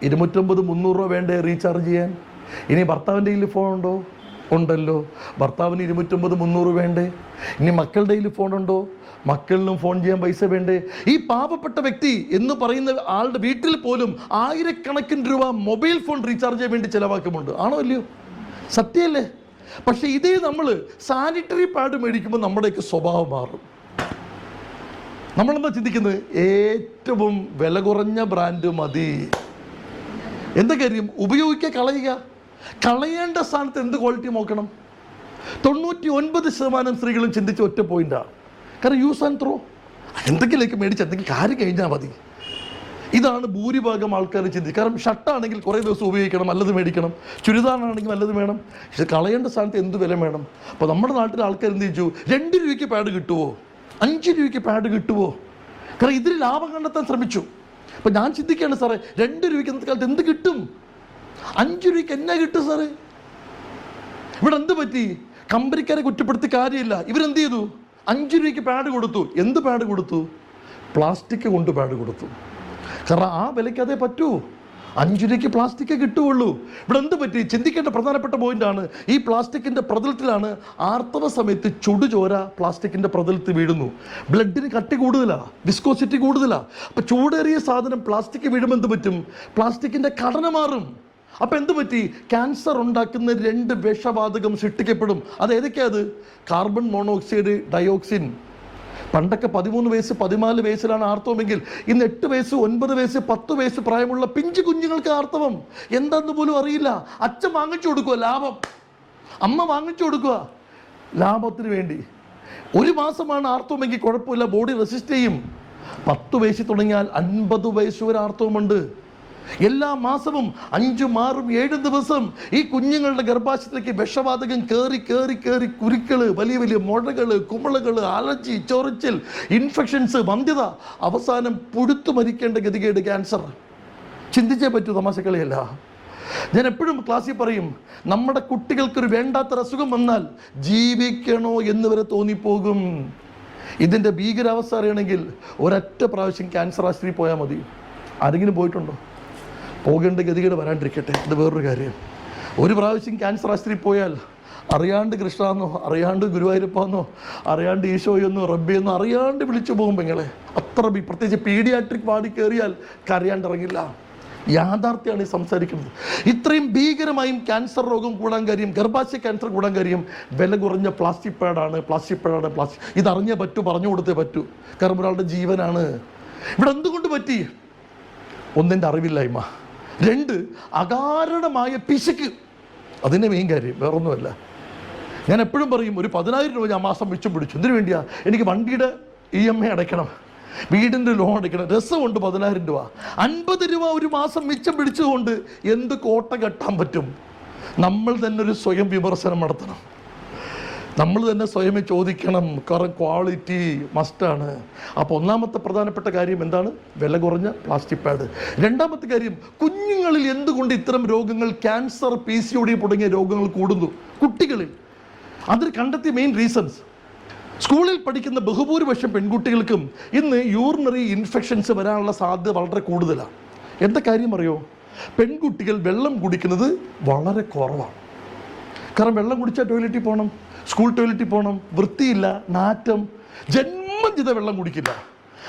250-300 രൂപ വേണ്ടേ റീചാർജ് ചെയ്യാൻ? ഇനി ഭർത്താവിൻ്റെ കയ്യിൽ ഫോണുണ്ടോ? ഉണ്ടല്ലോ. ഭർത്താവിന് 250-300 വേണ്ടേ? ഇനി മക്കളുടെ കയ്യിൽ ഫോണുണ്ടോ? മക്കളിലും ഫോൺ ചെയ്യാൻ പൈസ വേണ്ടേ? ഈ പാവപ്പെട്ട വ്യക്തി എന്ന് പറയുന്ന ആളുടെ വീട്ടിൽ പോലും 1000കണക്കിന് രൂപ മൊബൈൽ ഫോൺ റീചാർജ് ചെയ്യാൻ വേണ്ടി ചിലവാക്കുന്നുണ്ട്. ആണോ അല്ലയോ? സത്യമല്ലേ? പക്ഷേ ഇതേ നമ്മൾ സാനിറ്ററി പാഡ് മേടിക്കുമ്പോൾ നമ്മുടെയൊക്കെ സ്വഭാവം മാറും. നമ്മളെന്താ ചിന്തിക്കുന്നത്? ഏറ്റവും വില കുറഞ്ഞ ബ്രാൻഡ് മതി. എന്താ കാര്യം? ഉപയോഗിക്കുക, കളയുക. കളയേണ്ട സ്ഥാനത്ത് എന്ത് ക്വാളിറ്റി നോക്കണം? 99% സ്ത്രീകളും ചിന്തിച്ച ഒറ്റ പോയിന്റാണ്. കാരണം യൂസ് ആൻഡ് ത്രോ. എന്തെങ്കിലേക്ക് മേടിച്ച് എന്തെങ്കിലും കാര്യം കഴിഞ്ഞാൽ മതി. ഇതാണ് ഭൂരിഭാഗം ആൾക്കാർ ചിന്തിക്കുക. കാരണം ഷർട്ടാണെങ്കിൽ കുറേ ദിവസം ഉപയോഗിക്കണം, നല്ലത് മേടിക്കണം. ചുരിദാറാണെങ്കിൽ നല്ലത് വേണം. പക്ഷെ കളയേണ്ട സ്ഥാനത്ത് എന്ത് വില വേണം? അപ്പോൾ നമ്മുടെ നാട്ടിലെ ആൾക്കാർ എന്ത് ചോദിച്ചു? 2 രൂപയ്ക്ക് പാഡ് കിട്ടുമോ? 5 രൂപയ്ക്ക് പാഡ് കിട്ടുമോ? കാരണം ഇതിൽ ലാഭം കണ്ടെത്താൻ ശ്രമിച്ചു. അപ്പോൾ ഞാൻ ചിന്തിക്കുകയാണ്, സാറേ 2 രൂപയ്ക്ക് ഇന്നത്തെ കാലത്ത് എന്ത് കിട്ടും? 5 രൂപയ്ക്ക് എന്നാ കിട്ടും സാറേ? ഇവിടെ എന്ത് പറ്റി? കമ്പനിക്കാരെ കുറ്റപ്പെടുത്തി കാര്യമില്ല. ഇവരെന്ത് ചെയ്തു? 5 രൂപയ്ക്ക് പാഡ് കൊടുത്തു. എന്ത് പാഡ് കൊടുത്തു? പ്ലാസ്റ്റിക് കൊണ്ട് പാഡ് കൊടുത്തു. കാരണം ആ വിലയ്ക്ക് അതേ പറ്റൂ. 5 രൂപയ്ക്ക് പ്ലാസ്റ്റിക്കേ കിട്ടുകയുള്ളൂ. ഇവിടെ എന്ത് പറ്റി? ചിന്തിക്കേണ്ട പ്രധാനപ്പെട്ട പോയിന്റാണ്. ഈ പ്ലാസ്റ്റിക്കിൻ്റെ പ്രതലത്തിലാണ് ആർത്തവ സമയത്ത് ചുടുചോര പ്ലാസ്റ്റിക്കിൻ്റെ പ്രതലത്തിൽ വീഴുന്നു. ബ്ലഡിന് കട്ടി കൂടുതലാണ്, വിസ്കോസിറ്റി കൂടുതലാണ്. അപ്പം ചൂടേറിയ സാധനം പ്ലാസ്റ്റിക് വീഴുമ്പോൾ എന്ത് പറ്റും? പ്ലാസ്റ്റിക്കിൻ്റെ ഘടന മാറും. അപ്പം എന്ത് പറ്റി? ക്യാൻസർ ഉണ്ടാക്കുന്ന 2 വിഷവാതകം സൃഷ്ടിക്കപ്പെടും. അത് ഏതൊക്കെയാണ്? Carbon monoxide, dioxin. പണ്ടൊക്കെ 13 വയസ്സ് 14 വയസ്സിലാണ് ആർത്തവമെങ്കിൽ ഇന്ന് 8 വയസ്സ് 9 വയസ്സ് 10 വയസ്സ് പ്രായമുള്ള പിഞ്ചു കുഞ്ഞുങ്ങൾക്ക് ആർത്തവം. എന്താന്ന് പോലും അറിയില്ല. അച്ഛൻ വാങ്ങിച്ചു കൊടുക്കുക ലാഭം, അമ്മ വാങ്ങിച്ചു കൊടുക്കുക ലാഭത്തിന് വേണ്ടി. 1 മാസമാണ് ആർത്തവമെങ്കിൽ കുഴപ്പമില്ല, ബോഡി റെസിസ്റ്റ് ചെയ്യും. 10 വയസ്സിൽ തുടങ്ങിയാൽ 50 വയസ്സ് വരെ ആർത്തവമുണ്ട്. എല്ലാ മാസവും 5, 6, 7 ദിവസം ഈ കുഞ്ഞുങ്ങളുടെ ഗർഭാശയത്തിലേക്ക് വിഷവാതകം കയറി കയറി കയറി കുരുക്കള്, വലിയ വലിയ മുഴകള്, കുമിളകള്, അലർജി, ചൊറിച്ചിൽ, ഇൻഫെക്ഷൻസ്, വന്ധ്യത, അവസാനം പുഴുത്തു മരിക്കേണ്ട ഗതികേട്, ക്യാൻസർ. ചിന്തിച്ചേ പറ്റൂ, തമാശക്കളിയല്ല. ഞാൻ എപ്പോഴും ക്ലാസ്സിൽ പറയും, നമ്മുടെ കുട്ടികൾക്കൊരു വേണ്ടാത്തൊരു അസുഖം വന്നാൽ ജീവിക്കണോ എന്ന് വരെ തോന്നിപ്പോകും. ഇതിൻ്റെ ഭീകരാവസ്ഥ അറിയണമെങ്കിൽ ഒരൊറ്റ പ്രാവശ്യം ക്യാൻസർ ആശുപത്രിയിൽ പോയാൽ മതി. ആരെങ്കിലും പോയിട്ടുണ്ടോ? പോകേണ്ട ഗതികേട് വരാണ്ടിരിക്കട്ടെ, അത് വേറൊരു കാര്യം. 1 പ്രാവശ്യം ക്യാൻസർ ആശുപത്രിയിൽ പോയാൽ അറിയാണ്ട് കൃഷ്ണന്നോ, അറിയാണ്ട് ഗുരുവായൂരപ്പാന്നോ, അറിയാണ്ട് ഈശോയെന്നോ റബ്ബിയെന്നോ അറിയാണ്ട് വിളിച്ചു പോകും പെങ്ങളെ. അത്ര പ്രത്യേകിച്ച് പീഡിയാട്രിക് വാർഡിൽ കയറിയാൽ കരയാണ്ടിറങ്ങില്ല. യാഥാർത്ഥ്യമാണ് ഈ സംസാരിക്കുന്നത്. ഇത്രയും ഭീകരമായും ക്യാൻസർ രോഗം കൂടാൻ കാര്യം, ഗർഭാശയ ക്യാൻസർ കൂടാൻ കാര്യം വില കുറഞ്ഞ പ്ലാസ്റ്റിക് പാഡാണ്. ഇതറിഞ്ഞേ പറ്റൂ, പറഞ്ഞു കൊടുത്തേ പറ്റൂ. കാരണം ഒരാളുടെ ജീവനാണ്. ഇവിടെ എന്തുകൊണ്ട് പറ്റി? 1 അറിവില്ലായ്മ, 2 അകാരണമായ പിശുക്ക്. അതിൻ്റെ മെയിൻ കാര്യം വേറൊന്നുമല്ല. ഞാൻ എപ്പോഴും പറയും, ഒരു 10,000 രൂപ ഞാൻ മാസം മിച്ചം പിടിച്ചു. എന്തിനു വേണ്ടിയാ? എനിക്ക് വണ്ടിയുടെ EMI അടയ്ക്കണം, വീടിൻ്റെ ലോൺ അടയ്ക്കണം. രസമുണ്ട് 10,000 രൂപ. 50 രൂപ ഒരു മാസം മിച്ചം പിടിച്ചുകൊണ്ട് എന്ത് കോട്ട കെട്ടാൻ പറ്റും? നമ്മൾ തന്നെ ഒരു സ്വയം വിമർശനം നടത്തണം. നമ്മൾ തന്നെ സ്വയമേ ചോദിക്കണം. കാരണം ക്വാളിറ്റി മസ്റ്റാണ്. അപ്പോൾ 1ാമത്തെ പ്രധാനപ്പെട്ട കാര്യം എന്താണ്? വില കുറഞ്ഞ പ്ലാസ്റ്റിക് പാഡ്. 2ാമത്തെ കാര്യം, കുഞ്ഞുങ്ങളിൽ എന്തുകൊണ്ട് ഇത്തരം രോഗങ്ങൾ, ക്യാൻസർ, PCOD തുടങ്ങിയ രോഗങ്ങൾ കൂടുന്നു കുട്ടികളിൽ? അതിന് കണ്ടെത്തിയ മെയിൻ റീസൺസ്, സ്കൂളിൽ പഠിക്കുന്ന ബഹുഭൂരിപക്ഷം പെൺകുട്ടികൾക്കും ഇന്ന് യൂറിനറി ഇൻഫെക്ഷൻസ് വരാനുള്ള സാധ്യത വളരെ കൂടുതലാണ്. എന്താ കാര്യം അറിയോ? പെൺകുട്ടികൾ വെള്ളം കുടിക്കുന്നത് വളരെ കുറവാണ്. കാരണം വെള്ളം കുടിച്ചാൽ ടോയ്ലറ്റിൽ പോകണം, സ്കൂൾ ടോയ്ലറ്റിൽ പോകണം, വൃത്തിയില്ല, നാറ്റം, ജന്മം ചെയ്ത വെള്ളം കുടിക്കില്ല.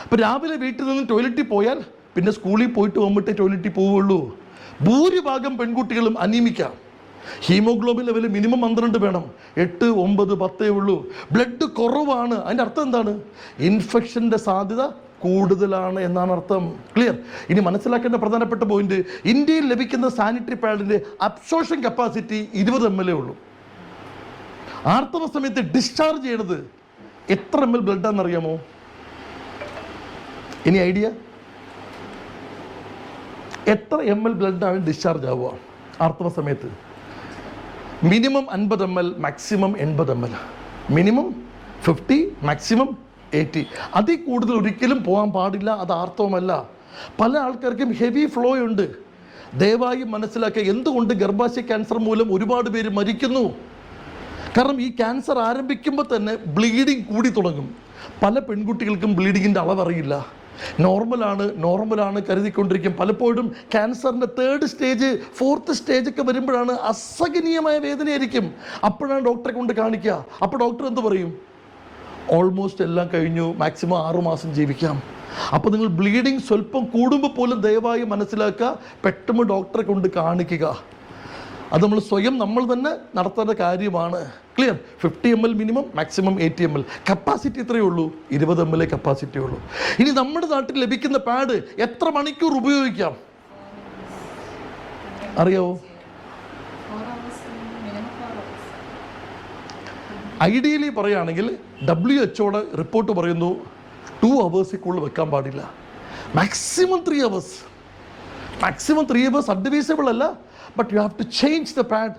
അപ്പം രാവിലെ വീട്ടിൽ നിന്ന് ടോയ്ലറ്റിൽ പോയാൽ പിന്നെ സ്കൂളിൽ പോയിട്ട് വന്നിട്ടേ ടോയ്ലറ്റിൽ പോവുള്ളൂ. ഭൂരിഭാഗം പെൺകുട്ടികളും അനീമിക്കാം. ഹീമോഗ്ലോബിൻ ലെവൽ മിനിമം 12 വേണം, 8, 9, 10 ഉള്ളൂ. ബ്ലഡ് കുറവാണ്. അതിൻ്റെ അർത്ഥം എന്താണ്? ഇൻഫെക്ഷൻ്റെ സാധ്യത കൂടുതലാണ് എന്നാണ് അർത്ഥം. ക്ലിയർ? ഇനി മനസ്സിലാക്കേണ്ട പ്രധാനപ്പെട്ട പോയിന്റ്, ഇന്ത്യയിൽ ലഭിക്കുന്ന സാനിറ്ററി പാഡിൻ്റെ അബ്സോർപ്ഷൻ കപ്പാസിറ്റി 20 ml ഉള്ളൂ. ആർത്തവ സമയത്ത് ഡിസ്ചാർജ് ചെയ്യണത് എത്ര ml ബ്ലഡാണെന്നറിയാമോ? ഇനി ഐഡിയ? എത്ര ml ബ്ലഡാണ് ഡിസ്ചാർജ് ആവുക ആർത്തവ സമയത്ത്? Minimum 50 ml, maximum 80 ml. Minimum 50, maximum 80. അതിൽ കൂടുതൽ ഒരിക്കലും പോകാൻ പാടില്ല. അത് ആർത്തവമല്ല. പല ആൾക്കാർക്കും ഹെവി ഫ്ലോ ഉണ്ട്. ദയവായി മനസ്സിലാക്കുക, എന്തുകൊണ്ട് ഗർഭാശയ ക്യാൻസർ മൂലം ഒരുപാട് പേര് മരിക്കുന്നു? കാരണം ഈ ക്യാൻസർ ആരംഭിക്കുമ്പോൾ തന്നെ ബ്ലീഡിങ് കൂടി തുടങ്ങും. പല പെൺകുട്ടികൾക്കും ബ്ലീഡിങ്ങിൻ്റെ അളവറിയില്ല. നോർമലാണ് കരുതിക്കൊണ്ടിരിക്കും. പലപ്പോഴും ക്യാൻസറിൻ്റെ 3rd സ്റ്റേജ് 4th സ്റ്റേജൊക്കെ വരുമ്പോഴാണ് അസഹനീയമായ വേദനയായിരിക്കും. അപ്പോഴാണ് ഡോക്ടറെ കൊണ്ട് കാണിക്കുക. അപ്പോൾ ഡോക്ടർ എന്ത് പറയും? ഓൾമോസ്റ്റ് എല്ലാം കഴിഞ്ഞു, മാക്സിമം 6 മാസം ജീവിക്കാം. അപ്പോൾ നിങ്ങൾ ബ്ലീഡിങ് സ്വല്പം കൂടുമ്പോൾ പോലും ദയവായി മനസ്സിലാക്കുക, പെട്ടെന്ന് ഡോക്ടറെ കൊണ്ട് കാണിക്കുക. അത് നമ്മൾ തന്നെ നടത്തേണ്ട കാര്യമാണ്. Clear? 50 ml minimum, maximum 80 ml. Capacity എത്രയേ ഉള്ളൂ? 20 ml കപ്പാസിറ്റി ഉള്ളൂ. ഇനി നമ്മുടെ നാട്ടിൽ ലഭിക്കുന്ന പാഡ് എത്ര മണിക്കൂർ ഉപയോഗിക്കാം അറിയാവോ? ഐഡിയലി പറയുകയാണെങ്കിൽ WHO റിപ്പോർട്ട് പറയുന്നു 2 hours വെക്കാൻ പാടില്ല. Maximum 3 hours. Maximum 3 hours advisable അല്ല. But you have to change the pad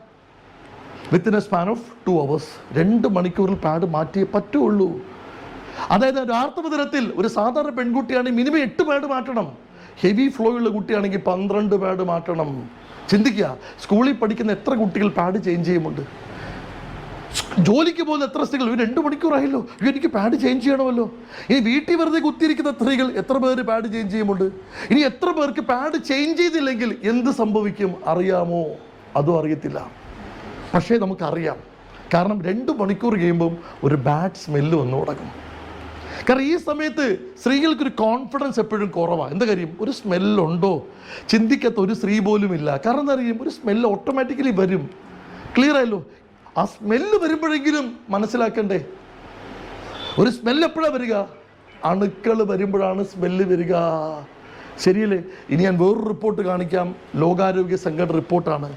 within a span of 2 hours. 2 മണിക്കൂറിൽ പാഡ് മാറ്റിയേ പറ്റുള്ളൂ. അതായത് ഒരു ആർത്തവ ദിനത്തിൽ ഒരു സാധാരണ പെൺകുട്ടിയാണെങ്കിൽ മിനിമം 8 പാഡ് മാറ്റണം. ഹെവി ഫ്ലോ ഉള്ള കുട്ടിയാണെങ്കിൽ 12 പാഡ് മാറ്റണം. ചിന്തിക്കുക, സ്കൂളിൽ പഠിക്കുന്ന എത്ര കുട്ടികൾ പാഡ് ചേഞ്ച് ചെയ്യുന്നുണ്ട്? ജോലിക്ക് പോകുന്ന എത്ര സ്ത്രീകൾ 2 മണിക്കൂറായല്ലോ, എനിക്ക് പാഡ് ചേഞ്ച് ചെയ്യണമല്ലോ. ഇനി വീട്ടിൽ വെറുതെ കുത്തിയിരിക്കുന്ന സ്ത്രീകൾ എത്ര പേര് പാഡ് ചേഞ്ച് ചെയ്യുന്നുണ്ട്? ഇനി എത്ര പേർക്ക് പാഡ് ചേഞ്ച് ചെയ്തില്ലെങ്കിൽ എന്ത് സംഭവിക്കും അറിയാമോ? അതും അറിയത്തില്ല. പക്ഷേ നമുക്കറിയാം. കാരണം 2 മണിക്കൂർ കഴിയുമ്പം ഒരു ബാഡ് സ്മെല്ല് വന്നു തുടങ്ങും. കാരണം ഈ സമയത്ത് സ്ത്രീകൾക്കൊരു കോൺഫിഡൻസ് എപ്പോഴും കുറവാണ്. എന്താ കാര്യം? ഒരു സ്മെല്ലുണ്ടോ ചിന്തിക്കാത്ത ഒരു സ്ത്രീ പോലും ഇല്ല. കാരണം എന്താ അറിയും, ഒരു സ്മെല്ല് ഓട്ടോമാറ്റിക്കലി വരും. ക്ലിയർ ആയല്ലോ? ആ സ്മെല്ല് വരുമ്പോഴെങ്കിലും മനസ്സിലാക്കണ്ടേ, ഒരു സ്മെല്ല് എപ്പോഴാണ് വരിക? അണുക്കൾ വരുമ്പോഴാണ് സ്മെല്ല് വരിക. ശരിയല്ലേ? ഇനി ഞാൻ വേറൊരു റിപ്പോർട്ട് കാണിക്കാം. ലോകാരോഗ്യ സംഘടന റിപ്പോർട്ടാണ്.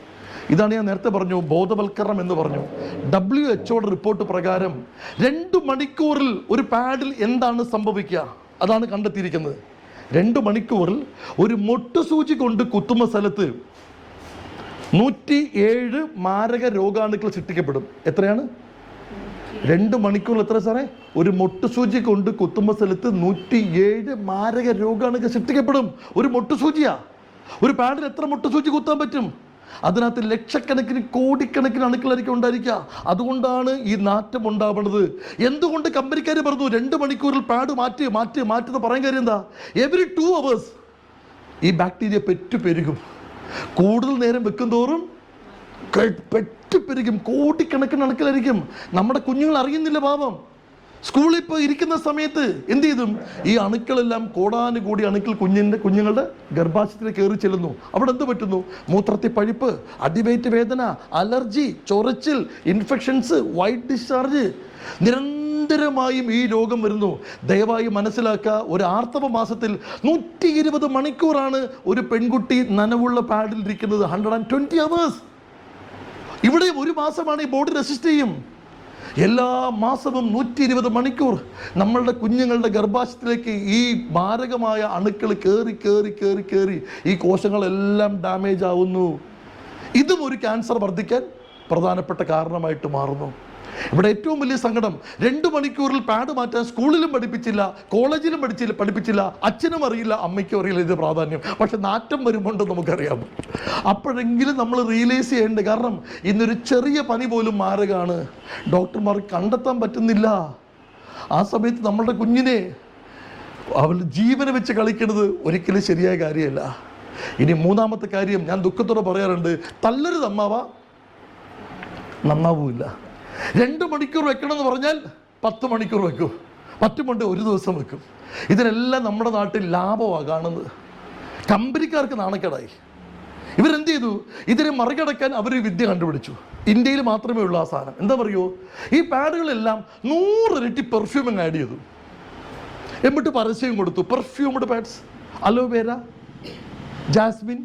ഇതാണ് ഞാൻ നേരത്തെ പറഞ്ഞു, ബോധവൽക്കരണം എന്ന് പറഞ്ഞു. WHO റിപ്പോർട്ട് പ്രകാരം 2 മണിക്കൂറിൽ ഒരു പാഡിൽ എന്താണ് സംഭവിക്കുക അതാണ് കണ്ടെത്തിയിരിക്കുന്നത്. 2 മണിക്കൂറിൽ ഒരു മൊട്ടുസൂചി കൊണ്ട് കുത്തുന്ന സ്ഥലത്ത് 107 മാരക രോഗാണുക്കൾ സൃഷ്ടിക്കപ്പെടും. എത്രയാണ്? 2 മണിക്കൂറിൽ എത്ര സാറേ? ഒരു മൊട്ടുസൂചി കൊണ്ട് കുത്തുന്ന സ്ഥലത്ത് 107 മാരക രോഗാണുക്കൾ സൃഷ്ടിക്കപ്പെടും. ഒരു മൊട്ടുസൂചിയാ. ഒരു പാഡിൽ എത്ര മൊട്ടുസൂചി കുത്താൻ പറ്റും? അതിനകത്ത് ലക്ഷക്കണക്കിന് കോടിക്കണക്കിന് അണുക്കളായിരിക്കും ഉണ്ടായിരിക്കുക. അതുകൊണ്ടാണ് ഈ നാറ്റം ഉണ്ടാവുന്നത്. എന്തുകൊണ്ട് കമ്പനിക്കാർ പറഞ്ഞു 2 മണിക്കൂറിൽ പാഡ് മാറ്റുന്ന പറയാൻ കാര്യം എന്താ? എവറി 2 hours ഈ ബാക്ടീരിയ പെരുകും. കൂടുതൽ നേരം വെക്കും തോറും പെരുകും. കോടിക്കണക്കിന് അണുക്കളായിരിക്കും. നമ്മുടെ കുഞ്ഞുങ്ങൾ അറിയുന്നില്ല പാപം. സ്കൂളിൽ ഇപ്പോൾ ഇരിക്കുന്ന സമയത്ത് എന്ത് ചെയ്തും ഈ അണുക്കളെല്ലാം കോടാനുകൂടി അണുക്കൾ കുഞ്ഞുങ്ങളുടെ ഗർഭാശയത്തിലേക്ക് കയറി ചെല്ലുന്നു. അവിടെ എന്ത് പറ്റുന്നു? മൂത്രത്തിൽ പഴുപ്പ്, അടിവയറ്റ് വേദന, അലർജി, ചൊറിച്ചിൽ, ഇൻഫെക്ഷൻസ്, വൈറ്റ് ഡിസ്ചാർജ്, നിരന്തരമായും ഈ രോഗം വരുന്നു. ദയവായി മനസ്സിലാക്കുക, ഒരു ആർത്തവ മാസത്തിൽ 120 മണിക്കൂറാണ് ഒരു പെൺകുട്ടി നനവുള്ള പാഡിൽ ഇരിക്കുന്നത്. 120 hours. ഇവിടെ ഒരു മാസമാണ് ഈ ബോഡി റെസിസ്റ്റ് ചെയ്യും. എല്ലാ മാസവും 120 മണിക്കൂർ നമ്മളുടെ കുഞ്ഞുങ്ങളുടെ ഗർഭാശയത്തിലേക്ക് ഈ മാരകമായ അണുക്കൾ കയറി ഈ കോശങ്ങളെല്ലാം ഡാമേജ് ആവുന്നു. ഇതും ഒരു ക്യാൻസർ വർദ്ധിക്കാൻ പ്രധാനപ്പെട്ട കാരണമായിട്ട് മാറുന്നു. ഇവിടെ ഏറ്റവും വലിയ സങ്കടം, 2 മണിക്കൂറിൽ പാഡ് മാറ്റാൻ സ്കൂളിലും പഠിപ്പിച്ചില്ല, കോളേജിലും പഠിപ്പിച്ചില്ല, അച്ഛനും അറിയില്ല, അമ്മയ്ക്കും അറിയില്ല ഇത് പ്രാധാന്യം. പക്ഷെ നാറ്റം വരുമ്പോണ്ട് നമുക്കറിയാം. അപ്പോഴെങ്കിലും നമ്മൾ റിയലൈസ് ചെയ്യേണ്ടത്. കാരണം ഇന്നൊരു ചെറിയ പനി പോലും മാരകമാണ്, ഡോക്ടർമാർക്ക് കണ്ടെത്താൻ പറ്റുന്നില്ല. ആ സമയത്ത് നമ്മളുടെ കുഞ്ഞിനെ അവരുടെ ജീവനെ വെച്ച് കളിക്കുന്നത് ഒരിക്കലും ശരിയായ കാര്യമല്ല. ഇനി 3ാമത്തെ കാര്യം ഞാൻ ദുഃഖത്തോടെ പറയാറുണ്ട്, തല്ലരുത് അമ്മാവ, നന്നാവൂല്ല. 2 മണിക്കൂർ വെക്കണമെന്ന് പറഞ്ഞാൽ 10 മണിക്കൂർ വെക്കും, പറ്റുമുണ്ട് 1 ദിവസം വെക്കും. ഇതിനെല്ലാം നമ്മുടെ നാട്ടിൽ ലാഭമാണ് കാണുന്നത്. കമ്പനിക്കാർക്ക് നാണക്കേടായി. ഇവരെന്ത് ചെയ്തു? ഇതിനെ മറികടക്കാൻ അവർ വിദ്യ കണ്ടുപിടിച്ചു. ഇന്ത്യയിൽ മാത്രമേ ഉള്ളൂ ആ സാധനം. എന്താ പറയുമോ? ഈ പാഡുകളെല്ലാം 100 ഇരട്ടി പെർഫ്യൂമിങ് ആഡ് ചെയ്തു, എന്നിട്ട് പരസ്യം കൊടുത്തു. Perfumed pads, aloe vera, jasmine,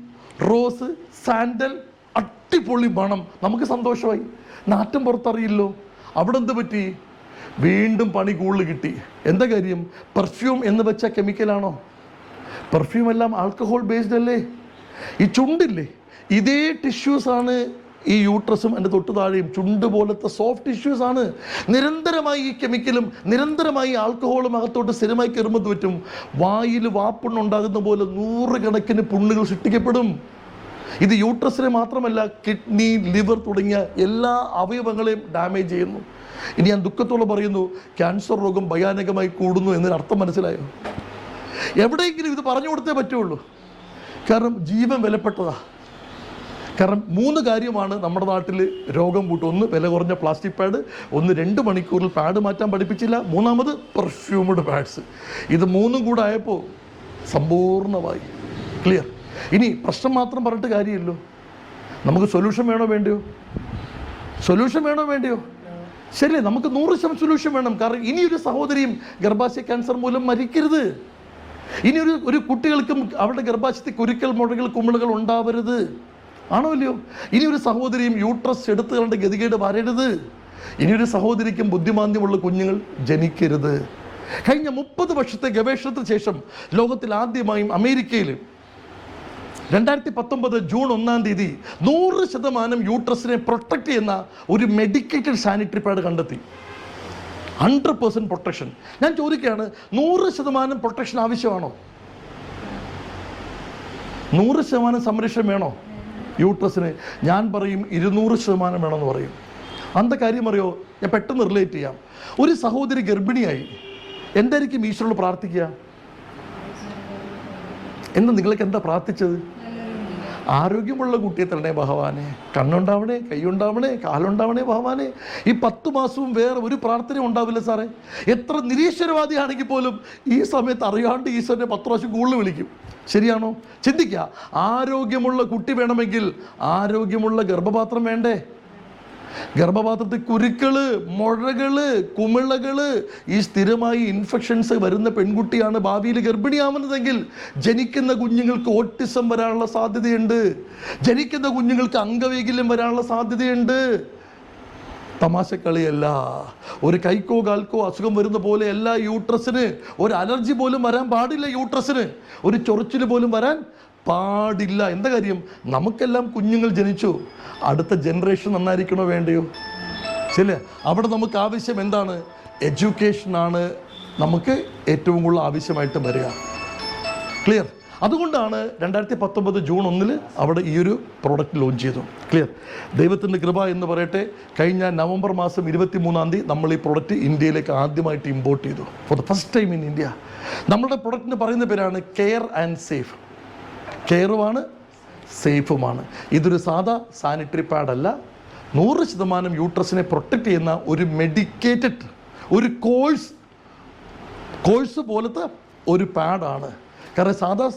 rose, sandal, അടിപൊളി മണം. നമുക്ക് സന്തോഷമായി, നാറ്റം പുറത്തറിയില്ലോ. അവിടെ എന്ത് പറ്റി? വീണ്ടും പണി കൂടുതൽ കിട്ടി. എന്താ കാര്യം? പെർഫ്യൂം എന്ന് വെച്ച കെമിക്കലാണോ? പെർഫ്യൂം എല്ലാം ആൽക്കഹോൾ ബേസ്ഡ് അല്ലേ? ഈ ചുണ്ടില്ലേ, ഇതേ ടിഷ്യൂസാണ് ഈ യൂട്രസും എൻ്റെ തൊട്ട് താഴെയും. ചുണ്ട് പോലത്തെ സോഫ്റ്റ് ടിഷ്യൂസ് ആണ്. നിരന്തരമായി ഈ കെമിക്കലും നിരന്തരമായി ആൽക്കഹോളും അകത്തോട്ട് സ്ഥിരമായി കയറുമ്പോൾ പറ്റും, വായിൽ വാപ്പുണ്ണുണ്ടാകുന്ന പോലെ 100 കണക്കിന് പുണ്ണുകൾ സൃഷ്ടിക്കപ്പെടും. ഇത് യൂട്രസിനെ മാത്രമല്ല, കിഡ്നി, ലിവർ തുടങ്ങിയ എല്ലാ അവയവങ്ങളെയും ഡാമേജ് ചെയ്യുന്നു. ഇനി ഞാൻ ദുഃഖത്തോടെ പറയുന്നു, ക്യാൻസർ രോഗം ഭയാനകമായി കൂടുന്നു എന്നതിനർത്ഥം മനസ്സിലായോ? എവിടെയെങ്കിലും ഇത് പറഞ്ഞു കൊടുത്തേ പറ്റുള്ളൂ. കാരണം ജീവൻ വിലപ്പെട്ടതാ. കാരണം 3 കാര്യമാണ് നമ്മുടെ നാട്ടിൽ രോഗം കൂട്ടും. 1 വില കുറഞ്ഞ പ്ലാസ്റ്റിക് പാഡ്, 1 2 മണിക്കൂറിൽ പാഡ് മാറ്റാൻ പഠിപ്പിച്ചില്ല, 3ാമത് പെർഫ്യൂംഡ് പാഡ്സ്. ഇത് 3ഉം കൂടെ ആയപ്പോൾ സമ്പൂർണ്ണമായി. ക്ലിയർ? ഇനി പ്രശ്നം മാത്രം പറഞ്ഞിട്ട് കാര്യമില്ലല്ലോ, നമുക്ക് സൊല്യൂഷൻ വേണോ വേണ്ടയോ? സൊല്യൂഷൻ വേണോ വേണ്ടയോ? ശരി, നമുക്ക് 100% സൊല്യൂഷൻ വേണം. കാരണം ഇനിയൊരു സഹോദരിയും ഗർഭാശയ ക്യാൻസർ മൂലം മരിക്കരുത്. ഇനി ഒരു കുട്ടികൾക്കും അവരുടെ ഗർഭാശയത്തിൽ കുരുക്കൾ, മുഴകൾ, കുമിളുകൾ ഉണ്ടാവരുത്. ആണോ ഇല്ലയോ? ഇനിയൊരു സഹോദരിയും യൂട്രസ് എടുത്തുകളുടെ ഗതികേട് വരരുത്. ഇനിയൊരു സഹോദരിക്കും ബുദ്ധിമാന്ദ്യമുള്ള കുഞ്ഞുങ്ങൾ ജനിക്കരുത്. കഴിഞ്ഞ 30 വർഷത്തെ ഗവേഷണത്തിന് ശേഷം ലോകത്തിൽ ആദ്യമായും അമേരിക്കയിൽ 2019 ജൂൺ 1-ാം തീയതി 100% യൂട്രസിനെ പ്രൊട്ടക്ട് ചെയ്യുന്ന ഒരു മെഡിക്കേറ്റഡ് സാനിറ്ററി പാഡ് കണ്ടെത്തി. 100% പ്രൊട്ടക്ഷൻ. ഞാൻ ചോദിക്കുകയാണ്, 100% പ്രൊട്ടക്ഷൻ ആവശ്യമാണോ? 100% സംരക്ഷണം വേണോ യൂട്രസിന്? ഞാൻ പറയും 200% വേണമെന്ന് പറയും. അന്ത കാര്യം അറിയോ? ഞാൻ പെട്ടെന്ന് റിലേറ്റ് ചെയ്യാം. ഒരു സഹോദരി ഗർഭിണിയായി, എന്തായിരിക്കും ഈശ്വരോട് പ്രാർത്ഥിക്കുക? എന്താ നിങ്ങൾക്ക് എന്താ പ്രാർത്ഥിച്ചത്? ആരോഗ്യമുള്ള കുട്ടിയെ തരണേ ഭഗവാനെ, കണ്ണുണ്ടാവണേ, കൈയുണ്ടാവണേ, കാലുണ്ടാവണേ ഭഗവാനെ. ഈ 10 മാസവും വേറെ ഒരു പ്രാർത്ഥന ഉണ്ടാവില്ല സാറേ. എത്ര നിരീശ്വരവാദിയാണെങ്കിൽ പോലും ഈ സമയത്ത് അറിയാണ്ട് ഈശ്വരനെ 10 പ്രാവശ്യം കൂടുതൽ വിളിക്കും. ശരിയാണോ? ചിന്തിക്കുക. ആരോഗ്യമുള്ള കുട്ടി വേണമെങ്കിൽ ആരോഗ്യമുള്ള ഗർഭപാത്രം വേണ്ടേ? ഗർഭപാത്രത്തിൽ കുരുക്കള്, മുഴകള്, കുമിളകള്, ഈ സ്ഥിരമായി ഇൻഫെക്ഷൻസ് വരുന്ന പെൺകുട്ടിയാണ് ഭാവിയിൽ ഗർഭിണിയാവുന്നതെങ്കിൽ ജനിക്കുന്ന കുഞ്ഞുങ്ങൾക്ക് ഓട്ടിസം വരാനുള്ള സാധ്യതയുണ്ട്. ജനിക്കുന്ന കുഞ്ഞുങ്ങൾക്ക് അംഗവൈകല്യം വരാനുള്ള സാധ്യതയുണ്ട്. തമാശക്കളിയല്ല. ഒരു കൈക്കോ കാൽക്കോ അസുഖം വരുന്ന പോലെയല്ല യൂട്രസിന്. ഒരു അലർജി പോലും വരാൻ പാടില്ല യൂട്രസിന്. ഒരു ചൊറിച്ചിൽ പോലും വരാൻ പാടില്ല. എന്താ കാര്യം? നമുക്കെല്ലാം കുഞ്ഞുങ്ങൾ ജനിച്ചു. അടുത്ത ജനറേഷൻ നന്നായിരിക്കണോ വേണ്ടയോ? ശരി. അവിടെ നമുക്ക് ആവശ്യം എന്താണ്? എഡ്യൂക്കേഷനാണ് നമുക്ക് ഏറ്റവും കൂടുതൽ ആവശ്യമായിട്ട് വരിക. ക്ലിയർ? അതുകൊണ്ടാണ് 2019 ജൂൺ 1 അവിടെ ഈ ഒരു പ്രോഡക്റ്റ് ലോഞ്ച് ചെയ്തു. ക്ലിയർ? ദൈവത്തിൻ്റെ കൃപ എന്ന് പറയട്ടെ, കഴിഞ്ഞ നവംബർ മാസം 23 നമ്മൾ ഈ പ്രോഡക്റ്റ് ഇന്ത്യയിലേക്ക് ആദ്യമായിട്ട് ഇമ്പോർട്ട് ചെയ്തു. For the first time in India. നമ്മുടെ പ്രൊഡക്റ്റിന് പറയുന്ന പേരാണ് കെയർ ആൻഡ് സേഫ്. കെയറുമാണ്, സേഫുമാണ്. ഇതൊരു സാധാ സാനിറ്ററി പാഡല്ല. 100% യൂട്രസിനെ പ്രൊട്ടക്റ്റ് ചെയ്യുന്ന ഒരു മെഡിക്കേറ്റഡ്, ഒരു കോഴ്സ് പോലത്തെ ഒരു പാഡാണ്. കാരണം സാധാ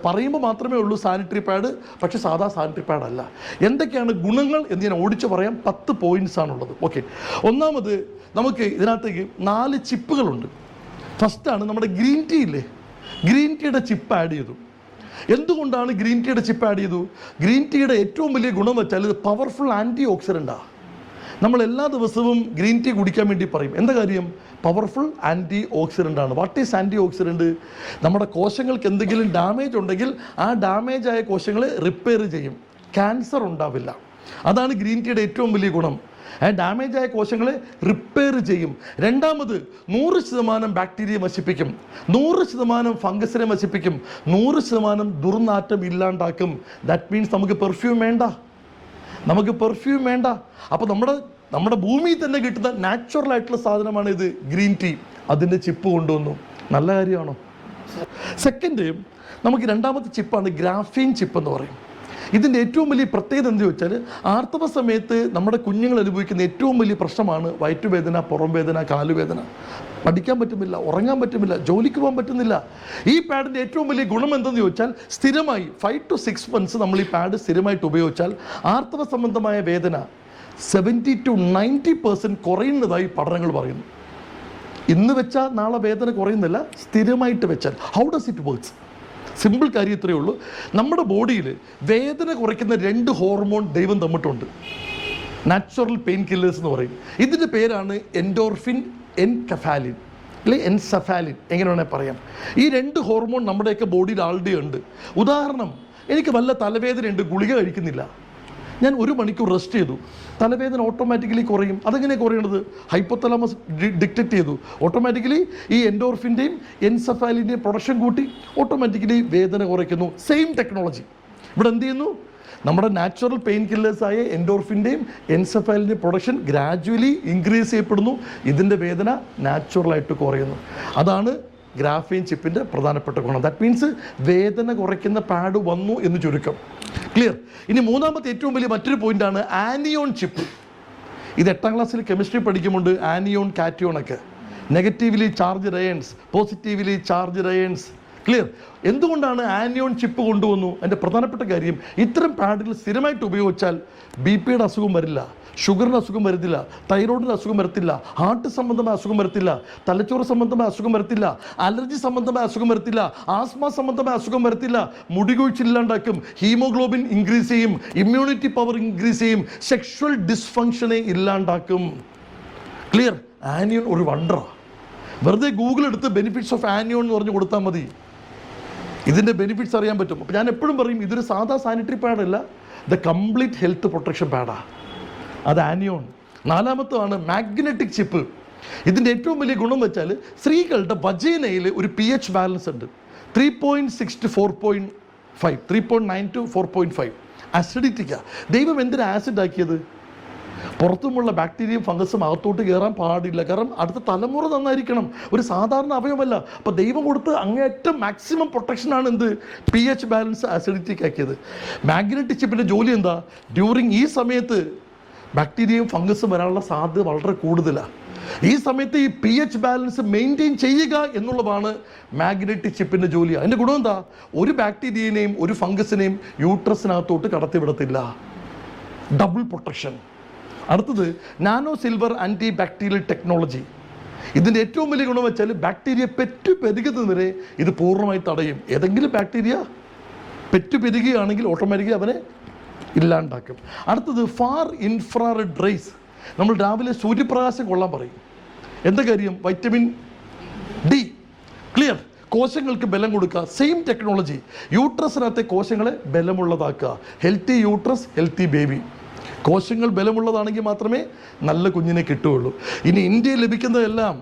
പറയുമ്പോൾ മാത്രമേ ഉള്ളൂ സാനിറ്ററി പാഡ്, പക്ഷേ സാധാ സാനിറ്ററി പാഡല്ല. എന്തൊക്കെയാണ് ഗുണങ്ങൾ എന്ന് ഞാൻ ഓടിച്ച് പറയാം. 10 പോയിൻറ്റ്സ് ആണുള്ളത്. ഓക്കെ. ഒന്നാമത്, നമുക്ക് ഇതിനകത്തേക്ക് 4 ചിപ്പുകളുണ്ട്. ഫസ്റ്റാണ് നമ്മുടെ ഗ്രീൻ ടീ ഇല്ലേ, ഗ്രീൻ ടീയുടെ ചിപ്പ് ആഡ് ചെയ്തു. എന്തുകൊണ്ടാണ് ഗ്രീൻ ടീയുടെ ചിപ്പ് ആഡ് ചെയ്തു? ഗ്രീൻ ടീയുടെ ഏറ്റവും വലിയ ഗുണം വെച്ചാൽ ഇത് പവർഫുൾ ആൻറ്റി ഓക്സിഡൻ്റാണ്. നമ്മൾ എല്ലാ ദിവസവും ഗ്രീൻ ടീ കുടിക്കാൻ വേണ്ടി പറയും. എന്താ കാര്യം? പവർഫുൾ ആൻറ്റി ഓക്സിഡൻ്റാണ്. What is antioxidant? നമ്മുടെ കോശങ്ങൾക്ക് എന്തെങ്കിലും ഡാമേജ് ഉണ്ടെങ്കിൽ ആ ഡാമേജ് ആയ കോശങ്ങളെ റിപ്പയർ ചെയ്യും. ക്യാൻസർ ഉണ്ടാവില്ല. അതാണ് ഗ്രീൻ ടീയുടെ ഏറ്റവും വലിയ ഗുണം. ഡാമേജ് ആയ കോശങ്ങളെ റിപ്പയർ ചെയ്യും. രണ്ടാമത്, 100% ബാക്ടീരിയ നശിപ്പിക്കും, 100% ഫംഗസിനെ നശിപ്പിക്കും, 100% ദുർനാറ്റം ഇല്ലാണ്ടാക്കും. ദാറ്റ് മീൻസ് നമുക്ക് പെർഫ്യൂം വേണ്ട. അപ്പോൾ നമ്മുടെ ഭൂമിയിൽ തന്നെ കിട്ടുന്ന നാച്ചുറൽ ആയിട്ടുള്ള സാധനമാണ് ഇത്, ഗ്രീൻ ടീ. അതിൻ്റെ ചിപ്പ് കൊണ്ടുവന്നു. നല്ല കാര്യമാണോ? സെക്കൻഡ്, നമുക്ക് രണ്ടാമത്തെ ചിപ്പാണ് ഗ്രാഫീൻ ചിപ്പ് എന്ന് പറയും. ഇതിൻ്റെ ഏറ്റവും വലിയ പ്രത്യേകത എന്ത് ചോദിച്ചാൽ, ആർത്തവ സമയത്ത് നമ്മുടെ കുഞ്ഞുങ്ങൾ അനുഭവിക്കുന്ന ഏറ്റവും വലിയ പ്രശ്നമാണ് വയറ്റുവേദന, പുറം വേദന, കാലുവേദന. പഠിക്കാൻ പറ്റുന്നില്ല, ഉറങ്ങാൻ പറ്റുന്നില്ല, ജോലിക്ക് പോകാൻ പറ്റുന്നില്ല. ഈ പാഡിൻ്റെ ഏറ്റവും വലിയ ഗുണം എന്തെന്ന് ചോദിച്ചാൽ, സ്ഥിരമായി 5 to 6 months നമ്മൾ ഈ പാഡ് സ്ഥിരമായിട്ട് ഉപയോഗിച്ചാൽ ആർത്തവ സംബന്ധമായ വേദന 70 to 90% കുറയുന്നതായി പഠനങ്ങൾ പറയുന്നു. ഇന്ന് വെച്ചാൽ നാളെ വേദന കുറയുന്നില്ല, സ്ഥിരമായിട്ട് വെച്ചാൽ. How does it works? Simple കാര്യം ഇത്രയേ ഉള്ളൂ. നമ്മുടെ ബോഡിയിൽ വേദന കുറയ്ക്കുന്ന 2 ഹോർമോൺ ദൈവം തന്നിട്ടുണ്ട്. നാച്ചുറൽ പെയിൻ കില്ലേഴ്സ് എന്ന് പറയും. ഇതിൻ്റെ പേരാണ് എൻഡോർഫിൻ, എൻകഫാലിൻ അല്ലെ എൻസഫാലിൻ, എങ്ങനെ വേണമെങ്കിൽ പറയാം. ഈ 2 ഹോർമോൺ നമ്മുടെയൊക്കെ ബോഡിയിൽ ആൾറെഡി ഉണ്ട്. ഉദാഹരണം, എനിക്ക് വല്ല തലവേദനയുണ്ട്, ഗുളിക കഴിക്കുന്നില്ല, ഞാൻ 1 മണിക്കൂർ റെസ്റ്റ് ചെയ്തു, തലവേദന ഓട്ടോമാറ്റിക്കലി കുറയും. അതെങ്ങനെ കുറയണത്? ഹൈപ്പോതലാമസ് ഡിക്റ്റേറ്റ് ചെയ്തു. ഓട്ടോമാറ്റിക്കലി ഈ എൻഡോർഫിൻ്റെയും എൻസഫാലിൻ്റെയും പ്രൊഡക്ഷൻ കൂട്ടി ഓട്ടോമാറ്റിക്കലി വേദന കുറയ്ക്കുന്നു. സെയിം ടെക്നോളജി ഇവിടെ എന്ത് ചെയ്യുന്നു? നമ്മുടെ നാച്ചുറൽ പെയിൻ കില്ലേഴ്സായ എൻഡോർഫിൻ്റെയും എൻസഫാലിൻ്റെയും പ്രൊഡക്ഷൻ ഗ്രാജുവലി ഇൻക്രീസ് ചെയ്യപ്പെടുന്നു. ഇതിൻ്റെ വേദന നാച്ചുറലായിട്ട് കുറയുന്നു. അതാണ് ഗ്രാഫീൻ ചിപ്പിൻ്റെ പ്രധാനപ്പെട്ട ഗുണം. ദാറ്റ് മീൻസ് വേദന കുറയ്ക്കുന്ന പാഡ് വന്നു എന്ന് ചുരുക്കം. ക്ലിയർ? ഇനി മൂന്നാമത്തെ ഏറ്റവും വലിയ മറ്റൊരു പോയിൻ്റാണ് ആനിയോൺ ചിപ്പ്. ഇത് 8ാം ക്ലാസ്സിൽ കെമിസ്ട്രി പഠിക്കുന്നുണ്ട്. ആനിയോൺ, കാറ്റിയോണൊക്കെ. Negatively charge ions, positively charge ions. Clear? എന്തുകൊണ്ടാണ് ആനിയോൺ ചിപ്പ് കൊണ്ടുവന്നു? എൻ്റെ പ്രധാനപ്പെട്ട കാര്യം, ഇത്തരം പാഡുകൾ സ്ഥിരമായിട്ട് ഉപയോഗിച്ചാൽ BP-യുടെ അസുഖം വരില്ല, ഷുഗറിന് അസുഖം വരത്തില്ല, തൈറോയിഡിന് അസുഖം വരത്തില്ല, ഹാർട്ട് സംബന്ധമായ അസുഖം വരത്തില്ല, തലച്ചോറ് സംബന്ധമായ അസുഖം വരത്തില്ല, അലർജി സംബന്ധമായ അസുഖം വരത്തില്ല, ആസ്മ സംബന്ധമായ അസുഖം വരത്തില്ല, മുടികൊഴിച്ചില്ലാണ്ടാക്കും, ഹീമോഗ്ലോബിൻ ഇൻക്രീസ് ചെയ്യും, ഇമ്മ്യൂണിറ്റി പവർ ഇൻക്രീസ് ചെയ്യും, സെക്ഷൽ ഡിസ്ഫങ്ഷനെ ഇല്ലാണ്ടാക്കും. ക്ലിയർ? ആനിയോൺ ഒരു വണ്ടറാണ്. വെറുതെ ഗൂഗിൾ എടുത്ത് ബെനിഫിറ്റ്സ് ഓഫ് ആനിയോൺ എന്ന് പറഞ്ഞ് കൊടുത്താൽ മതി, ഇതിൻ്റെ ബെനിഫിറ്റ്സ് അറിയാൻ പറ്റും. അപ്പോൾ ഞാൻ എപ്പോഴും പറയും, ഇതൊരു സാധാ സാനിറ്ററി പാഡല്ല, ദ കംപ്ലീറ്റ് ഹെൽത്ത് പ്രൊട്ടക്ഷൻ പാഡാണ്. അത് ആനിയോൺ. നാലാമത്തതാണ് magnetic chip. ഇതിൻ്റെ ഏറ്റവും വലിയ ഗുണം വെച്ചാൽ സ്ത്രീകളുടെ വജൈനയിൽ ഒരു pH ബാലൻസ് ഉണ്ട്. 3.6 to 4.5, 3.9 to 4.5. അസിഡിറ്റിക്കാണ്. ദൈവം എന്തിനാ ആസിഡ് ആക്കിയത്? പുറത്തുമുള്ള ബാക്ടീരിയയും ഫംഗസും അകത്തോട്ട് കയറാൻ പാടില്ല. കാരണം അടുത്ത തലമുറ നന്നായിരിക്കണം, ഒരു സാധാരണ അവയവമല്ല. അപ്പോൾ ദൈവം കൊടുത്ത് അങ്ങേയറ്റം മാക്സിമം പ്രൊട്ടക്ഷനാണ് എന്ത് pH ബാലൻസ് അസിഡിറ്റിക്ക് ആക്കിയത്. മാഗ്നറ്റിക് ചിപ്പിൻ്റെ ജോലി എന്താ? ഡ്യൂറിങ് ഈ സമയത്ത് ബാക്ടീരിയയും ഫംഗസും വരാനുള്ള സാധ്യത വളരെ കൂടുതലാണ്. ഈ സമയത്ത് ഈ pH ബാലൻസ് മെയിൻറ്റെയിൻ ചെയ്യുക എന്നുള്ളതാണ് മാഗ്നറ്റിക് ചിപ്പിൻ്റെ ജോലി. അതിൻ്റെ ഗുണം എന്താ? ഒരു ബാക്ടീരിയനെയും ഒരു ഫംഗസിനെയും യൂട്രസിനകത്തോട്ട് കടത്തിവിടത്തില്ല. Double protection. അടുത്തത് nano silver anti bacterial technology. ഇതിൻ്റെ ഏറ്റവും വലിയ ഗുണം വെച്ചാൽ ബാക്ടീരിയ പെരുകുന്നത് വരെ ഇത് പൂർണ്ണമായി തടയും. ഏതെങ്കിലും ബാക്ടീരിയ പെരുകുകയാണെങ്കിൽ ഓട്ടോമാറ്റിക്കലി അവനെ ഇല്ലാണ്ടാക്കും. അടുത്തത് ഫാർ ഇൻഫ്രാറെഡ് റേസ്. നമ്മൾ രാവിലെ സൂര്യപ്രകാശം കൊള്ളാൻ പറയും. എന്താ കാര്യം? Vitamin D. ക്ലിയർ. കോശങ്ങൾക്ക് ബലം കൊടുക്കുക. സെയിം ടെക്നോളജി യൂട്രസിനകത്തെ കോശങ്ങളെ ബലമുള്ളതാക്കുക. Healthy uterus, healthy baby. കോശങ്ങൾ ബലമുള്ളതാണെങ്കിൽ മാത്രമേ നല്ല കുഞ്ഞിനെ കിട്ടുകയുള്ളൂ. ഇനി ഇന്ത്യയിൽ ലഭിക്കുന്നതെല്ലാം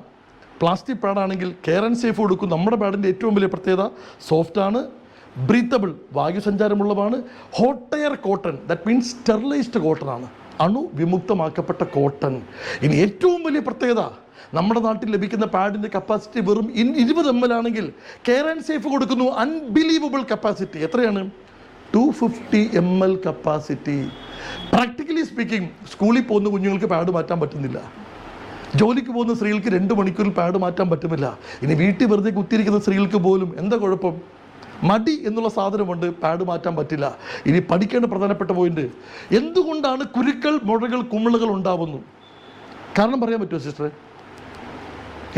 പ്ലാസ്റ്റിക് പാഡാണെങ്കിൽ കെയർ ആൻഡ് സേഫ് കൊടുക്കും. നമ്മുടെ പാഡിൻ്റെ ഏറ്റവും വലിയ പ്രത്യേകത സോഫ്റ്റാണ്, ബ്രീത്തബിൾ, വായുസഞ്ചാരമുള്ളതാണ്. Hot air cotton, that means sterilised cotton ആണ്, അണുവിമുക്തമാക്കപ്പെട്ട കോട്ടൺ. ഇനി ഏറ്റവും വലിയ പ്രത്യേകത, നമ്മുടെ നാട്ടിൽ ലഭിക്കുന്ന പാഡിൻ്റെ കപ്പാസിറ്റി വെറും 20 ml ആണെങ്കിൽ കെയർ ആൻഡ് സേഫ് കൊടുക്കുന്നു അൺബിലീവബിൾ കപ്പാസിറ്റി. എത്രയാണ്? 250 ml കപ്പാസിറ്റി. പ്രാക്ടിക്കലി സ്പീക്കിംഗ്, സ്കൂളിൽ പോകുന്ന കുഞ്ഞുങ്ങൾക്ക് പാഡ് മാറ്റാൻ പറ്റുന്നില്ല. ജോലിക്ക് പോകുന്ന സ്ത്രീകൾക്ക് 2 മണിക്കൂറിൽ പാഡ് മാറ്റാൻ പറ്റുന്നില്ല. ഇനി വീട്ടിൽ വെറുതെ കുത്തിയിരിക്കുന്ന സ്ത്രീകൾക്ക് പോലും എന്താ കുഴപ്പം? മടി എന്നുള്ള സാധനമുണ്ട്, പാഡ് മാറ്റാൻ പറ്റില്ല. ഇനി പഠിക്കേണ്ട പ്രധാനപ്പെട്ട പോയിന്റ്, എന്തുകൊണ്ടാണ് കുരുക്കൾ, മുഴകൾ, കുമിളുകൾ ഉണ്ടാവുന്നു? കാരണം പറയാൻ പറ്റുമോ സിസ്റ്ററെ?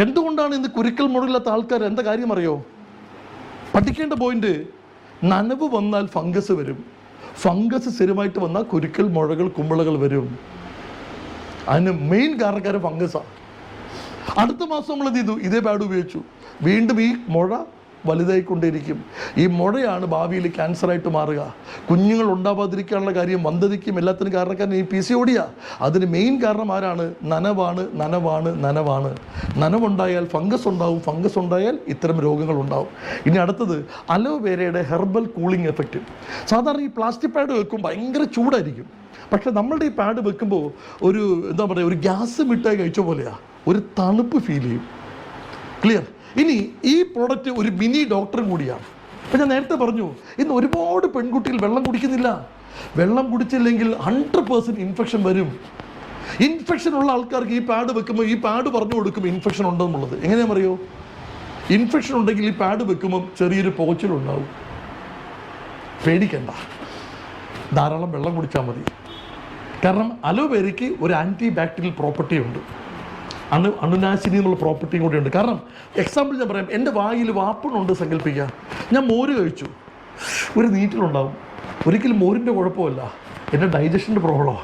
എന്തുകൊണ്ടാണ് ഇന്ന് കുരുക്കൾ, മുഴയില്ലാത്ത ആൾക്കാർ? എന്താ കാര്യം അറിയോ? പഠിക്കേണ്ട പോയിന്റ്, നനവ് വന്നാൽ ഫംഗസ് വരും. ഫംഗസ് സ്ഥിരമായിട്ട് വന്നാൽ കുരുക്കൾ, മുഴകൾ, കുമിളുകൾ വരും. അതിന് മെയിൻ കാരണക്കാരൻ ഫംഗസാണ്. അടുത്ത മാസം നമ്മൾ എന്ത് ചെയ്തു? ഇതേ പാഡ് ഉപയോഗിച്ചു. വീണ്ടും ഈ മുഴ വലുതായിക്കൊണ്ടേയിരിക്കും. ഈ മുഴയാണ് ഭാവിയിൽ ക്യാൻസറായിട്ട് മാറുക. കുഞ്ഞുങ്ങൾ ഉണ്ടാവാതിരിക്കാനുള്ള കാര്യം, വന്ധ്യതയ്ക്കും എല്ലാത്തിനും കാരണക്കാരൻ ഈ PCOD. അതിന് മെയിൻ കാരണം ആരാണ്? നനവാണ്, നനവാണ്, നനവാണ്. നനവുണ്ടായാൽ ഫംഗസ് ഉണ്ടാവും, ഫംഗസ് ഉണ്ടായാൽ ഇത്തരം രോഗങ്ങൾ ഉണ്ടാവും. ഇനി അടുത്തത് അലോവേരയുടെ ഹെർബൽ കൂളിംഗ് എഫക്റ്റ്. സാധാരണ ഈ പ്ലാസ്റ്റിക് പാഡ് വെക്കും ഭയങ്കര ചൂടായിരിക്കും. പക്ഷെ നമ്മളുടെ ഈ പാഡ് വെക്കുമ്പോൾ ഒരു എന്താ പറയുക, ഒരു ഗ്യാസ് മിഠായി കഴിച്ച പോലെയാണ്, ഒരു തണുപ്പ് ഫീൽ ചെയ്യും. ക്ലിയർ. ഇനി ഈ പ്രോഡക്റ്റ് ഒരു മിനി ഡോക്ടറും കൂടിയാണ്. അപ്പം ഞാൻ നേരത്തെ പറഞ്ഞു, ഇന്ന് ഒരുപാട് പെൺകുട്ടികൾ വെള്ളം കുടിക്കുന്നില്ല. വെള്ളം കുടിച്ചില്ലെങ്കിൽ 100% ഇൻഫെക്ഷൻ വരും. ഇൻഫെക്ഷൻ ഉള്ള ആൾക്കാർക്ക് ഈ പാഡ് വെക്കുമ്പോൾ ഈ പാഡ് പറഞ്ഞു കൊടുക്കും ഇൻഫെക്ഷൻ ഉണ്ടെന്നുള്ളത്. എങ്ങനെയാണെന്ന് അറിയോ? ഇൻഫെക്ഷൻ ഉണ്ടെങ്കിൽ ഈ പാഡ് വെക്കുമ്പം ചെറിയൊരു പോച്ചിലുണ്ടാവും. പേടിക്കണ്ട, ധാരാളം വെള്ളം കുടിച്ചാൽ മതി. കാരണം അലോവേരയ്ക്ക് ഒരു ആൻറ്റി ബാക്ടീരിയൽ പ്രോപ്പർട്ടി ഉണ്ട്, അണുനാശിനി എന്നുള്ള പ്രോപ്പർട്ടിയും കൂടി ഉണ്ട്. കാരണം എക്സാമ്പിൾ ഞാൻ പറയാം, എൻ്റെ വായിൽ വാപ്പണുണ്ട് സങ്കല്പിക്കുക. ഞാൻ മോര് കഴിച്ചു, ഒരു നീറ്റിലുണ്ടാവും. ഒരിക്കലും മോരിൻ്റെ കുഴപ്പമല്ല, എൻ്റെ ഡൈജഷൻ്റെ പ്രോബ്ലമാണ്.